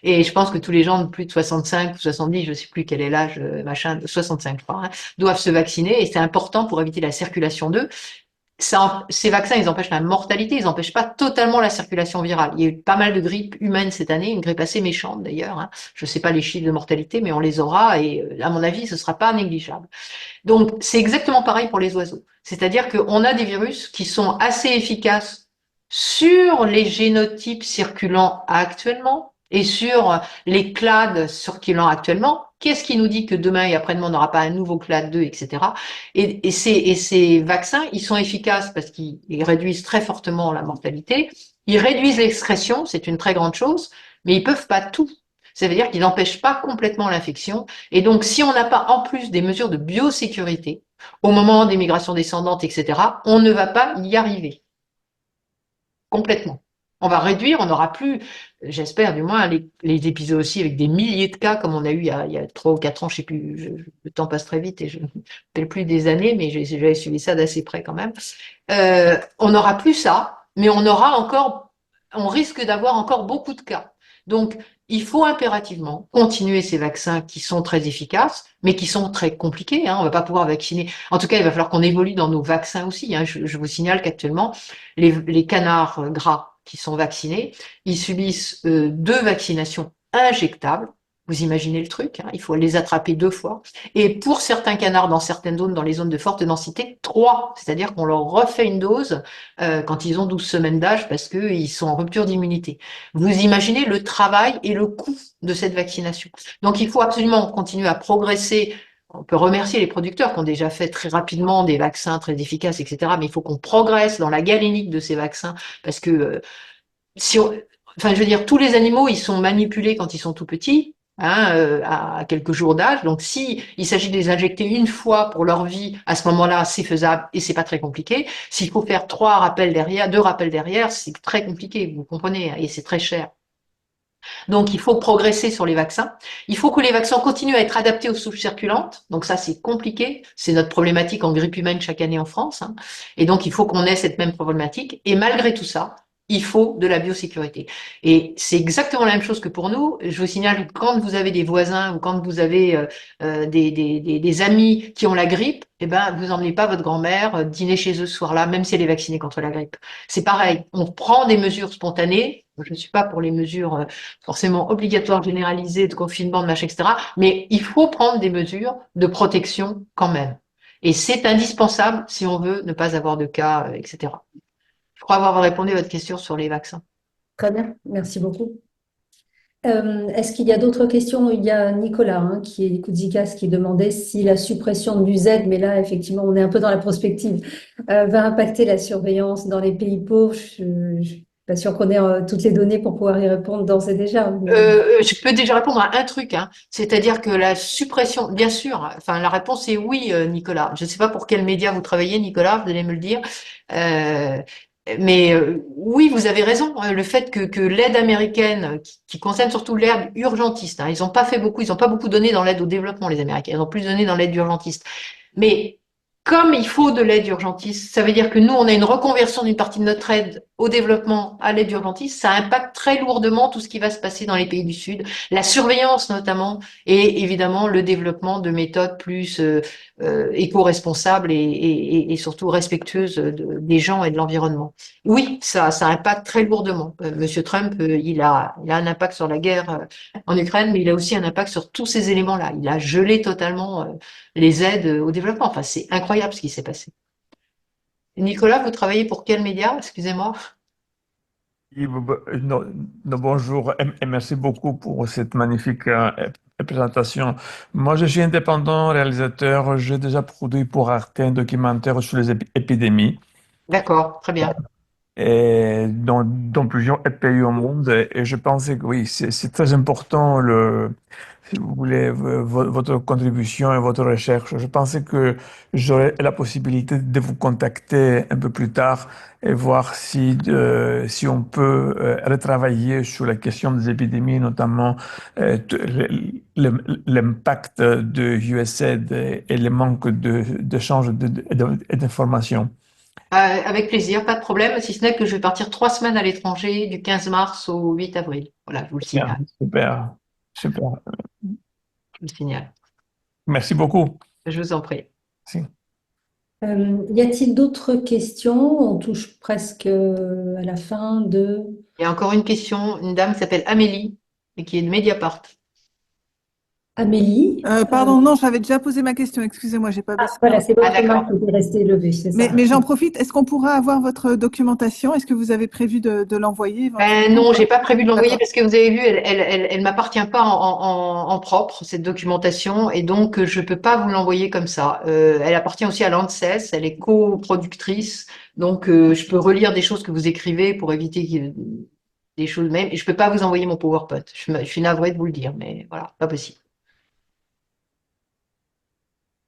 Et je pense que tous les gens de plus de 65 ou 70, je ne sais plus quel est l'âge, machin, 65 je crois, hein, doivent se vacciner. Et c'est important pour éviter la circulation d'eux. ces vaccins, ils empêchent la mortalité, ils n'empêchent pas totalement la circulation virale. Il y a eu pas mal de grippes humaines cette année, une grippe assez méchante d'ailleurs, hein. Je ne sais pas les chiffres de mortalité, mais on les aura et à mon avis, ce ne sera pas négligeable. Donc, c'est exactement pareil pour les oiseaux. C'est-à-dire qu'on a des virus qui sont assez efficaces sur les génotypes circulant actuellement et sur les clades circulant actuellement. Qu'est-ce qui nous dit que demain et après-demain, on n'aura pas un nouveau clade 2, etc. Et ces vaccins, ils sont efficaces parce qu'ils réduisent très fortement la mortalité. Ils réduisent l'excrétion, c'est une très grande chose, mais ils peuvent pas tout. Ça veut dire qu'ils n'empêchent pas complètement l'infection. Et donc, si on n'a pas en plus des mesures de biosécurité au moment des migrations descendantes, etc., on ne va pas y arriver complètement. On va réduire, on n'aura plus, j'espère du moins, les épisodes aussi avec des milliers de cas comme on a eu il y a 3 ou 4 ans, je sais plus, le temps passe très vite et je ne me rappelle plus des années, mais j'avais suivi ça d'assez près quand même. On n'aura plus ça, mais on risque d'avoir encore beaucoup de cas. Donc, il faut impérativement continuer ces vaccins qui sont très efficaces, mais qui sont très compliqués, hein. On va pas pouvoir vacciner. En tout cas, il va falloir qu'on évolue dans nos vaccins aussi, hein. Je vous signale qu'actuellement, les canards gras qui sont vaccinés, ils subissent 2 vaccinations injectables. Vous imaginez le truc, hein, il faut les attraper 2 fois. Et pour certains canards, dans certaines zones, dans les zones de forte densité, 3. C'est-à-dire qu'on leur refait une dose quand ils ont 12 semaines d'âge parce qu'ils sont en rupture d'immunité. Vous imaginez le travail et le coût de cette vaccination. Donc il faut absolument continuer à progresser. On peut remercier les producteurs qui ont déjà fait très rapidement des vaccins très efficaces, etc. Mais il faut qu'on progresse dans la galénique de ces vaccins parce que si on, enfin, je veux dire, tous les animaux, ils sont manipulés quand ils sont tout petits, hein, à quelques jours d'âge. Donc, si il s'agit de les injecter une fois pour leur vie, à ce moment-là, c'est faisable et c'est pas très compliqué. S'il faut faire 3 rappels derrière, 2 rappels derrière, c'est très compliqué, vous comprenez, et c'est très cher. Donc, il faut progresser sur les vaccins. Il faut que les vaccins continuent à être adaptés aux souches circulantes. Donc, ça, c'est compliqué. C'est notre problématique en grippe humaine chaque année en France, hein. Et donc, il faut qu'on ait cette même problématique. Et malgré tout ça, il faut de la biosécurité. Et c'est exactement la même chose que pour nous. Je vous signale que quand vous avez des voisins ou quand vous avez des amis qui ont la grippe, eh ben, vous emmenez pas votre grand-mère dîner chez eux ce soir-là, même si elle est vaccinée contre la grippe. C'est pareil. On prend des mesures spontanées. Je ne suis pas pour les mesures forcément obligatoires, généralisées, de confinement, de machin, etc. Mais il faut prendre des mesures de protection quand même. Et c'est indispensable si on veut ne pas avoir de cas, etc. Je crois avoir répondu à votre question sur les vaccins. Très bien, merci beaucoup. Est-ce qu'il y a d'autres questions? Il y a Nicolas, hein, qui est Koudzikas, qui demandait si la suppression du Z, mais là, effectivement, on est un peu dans la prospective, va impacter la surveillance dans les pays pauvres. Je ne suis pas sûre qu'on ait toutes les données pour pouvoir y répondre d'ores et déjà. Je peux déjà répondre à un truc, hein. C'est-à-dire que la suppression, bien sûr, enfin la réponse est oui, Nicolas. Je ne sais pas pour quel média vous travaillez, Nicolas, vous allez me le dire. Euh, mais oui, vous avez raison. Le fait que l'aide américaine, qui concerne surtout l'aide urgentiste, hein, ils n'ont pas fait beaucoup, ils n'ont pas beaucoup donné dans l'aide au développement, les Américains. Ils ont plus donné dans l'aide urgentiste. Mais comme il faut de l'aide urgentiste, ça veut dire que nous, on a une reconversion d'une partie de notre aide au développement à l'aide urgentiste. Ça impacte très lourdement tout ce qui va se passer dans les pays du Sud, la surveillance notamment, et évidemment le développement de méthodes plus éco-responsables et surtout respectueuses des gens et de l'environnement. Oui, ça impacte très lourdement. Monsieur Trump, il a un impact sur la guerre en Ukraine, mais il a aussi un impact sur tous ces éléments-là. Il a gelé totalement les aides au développement. Enfin, c'est incroyable ce qui s'est passé. Nicolas, vous travaillez pour quel média? Excusez-moi. Oui, non, non, bonjour et merci beaucoup pour cette magnifique présentation. Moi, je suis indépendant réalisateur. J'ai déjà produit pour Arte un documentaire sur les épidémies D'accord, très bien. et dans plusieurs pays au monde. Et je pensais que oui, c'est très important si vous voulez, votre contribution et votre recherche. Je pensais que j'aurais la possibilité de vous contacter un peu plus tard et voir si on peut retravailler sur la question des épidémies, notamment l'impact de USAID et le manque d'échange d'informations. Avec plaisir, pas de problème, si ce n'est que je vais partir 3 semaines à l'étranger du 15 mars au 8 avril. Voilà, je vous le Bien, signale. super, super. Je vous le signale. Merci beaucoup. Je vous en prie. Si. Y a-t-il d'autres questions? On touche presque à la fin de Il y a encore une question, une dame qui s'appelle Amélie et qui est de Mediapart. Amélie. Pardon, non, j'avais déjà posé ma question. Excusez-moi, j'ai pas baissé la Voilà, c'est Ah, votre main d'accord. qui est restée levée, c'est ça. Mais j'en profite. Est-ce qu'on pourra avoir votre documentation? Est-ce que vous avez prévu de l'envoyer éventuellement ou Non, pas? j'ai pas prévu de l'envoyer D'accord. parce que vous avez vu, elle m'appartient pas en propre, cette documentation, et donc je peux pas vous l'envoyer comme ça. Elle appartient aussi à l'ANSES, elle est coproductrice, donc je peux relire des choses que vous écrivez pour éviter des choses même, et je peux pas vous envoyer mon PowerPoint. Je suis navrée de vous le dire, mais voilà, pas possible.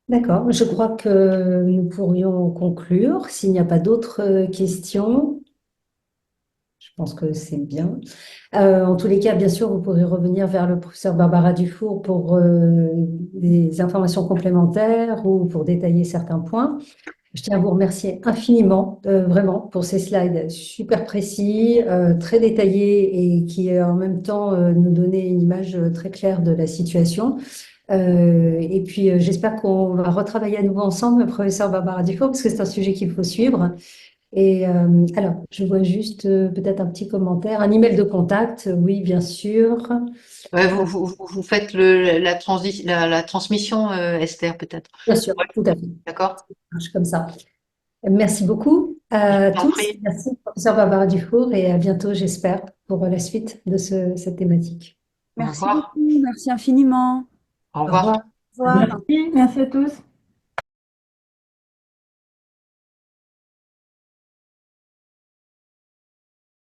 D'accord, je crois que nous pourrions conclure. S'il n'y a pas d'autres questions, je pense que c'est bien. En tous les cas, bien sûr, vous pourrez revenir vers le professeur Barbara Dufour pour des informations complémentaires ou pour détailler certains points. Je tiens à vous remercier infiniment, vraiment, pour ces slides super précis, très détaillés et qui en même temps nous donnaient une image très claire de la situation. Et puis, j'espère qu'on va retravailler à nouveau ensemble, professeur Barbara Dufour, parce que c'est un sujet qu'il faut suivre. Et alors, je vois juste peut-être un petit commentaire, un email de contact, oui, bien sûr. Ouais, vous faites la transmission, Esther, peut-être. Bien sûr, Ouais, tout à fait. d'accord? Ça marche comme ça. Merci beaucoup Je à vous en tous. prie. Merci, professeur Barbara Dufour, et à bientôt, j'espère, pour la suite de cette thématique. Au Merci revoir. beaucoup, merci infiniment. Au Au revoir. revoir. Au revoir. Merci à tous.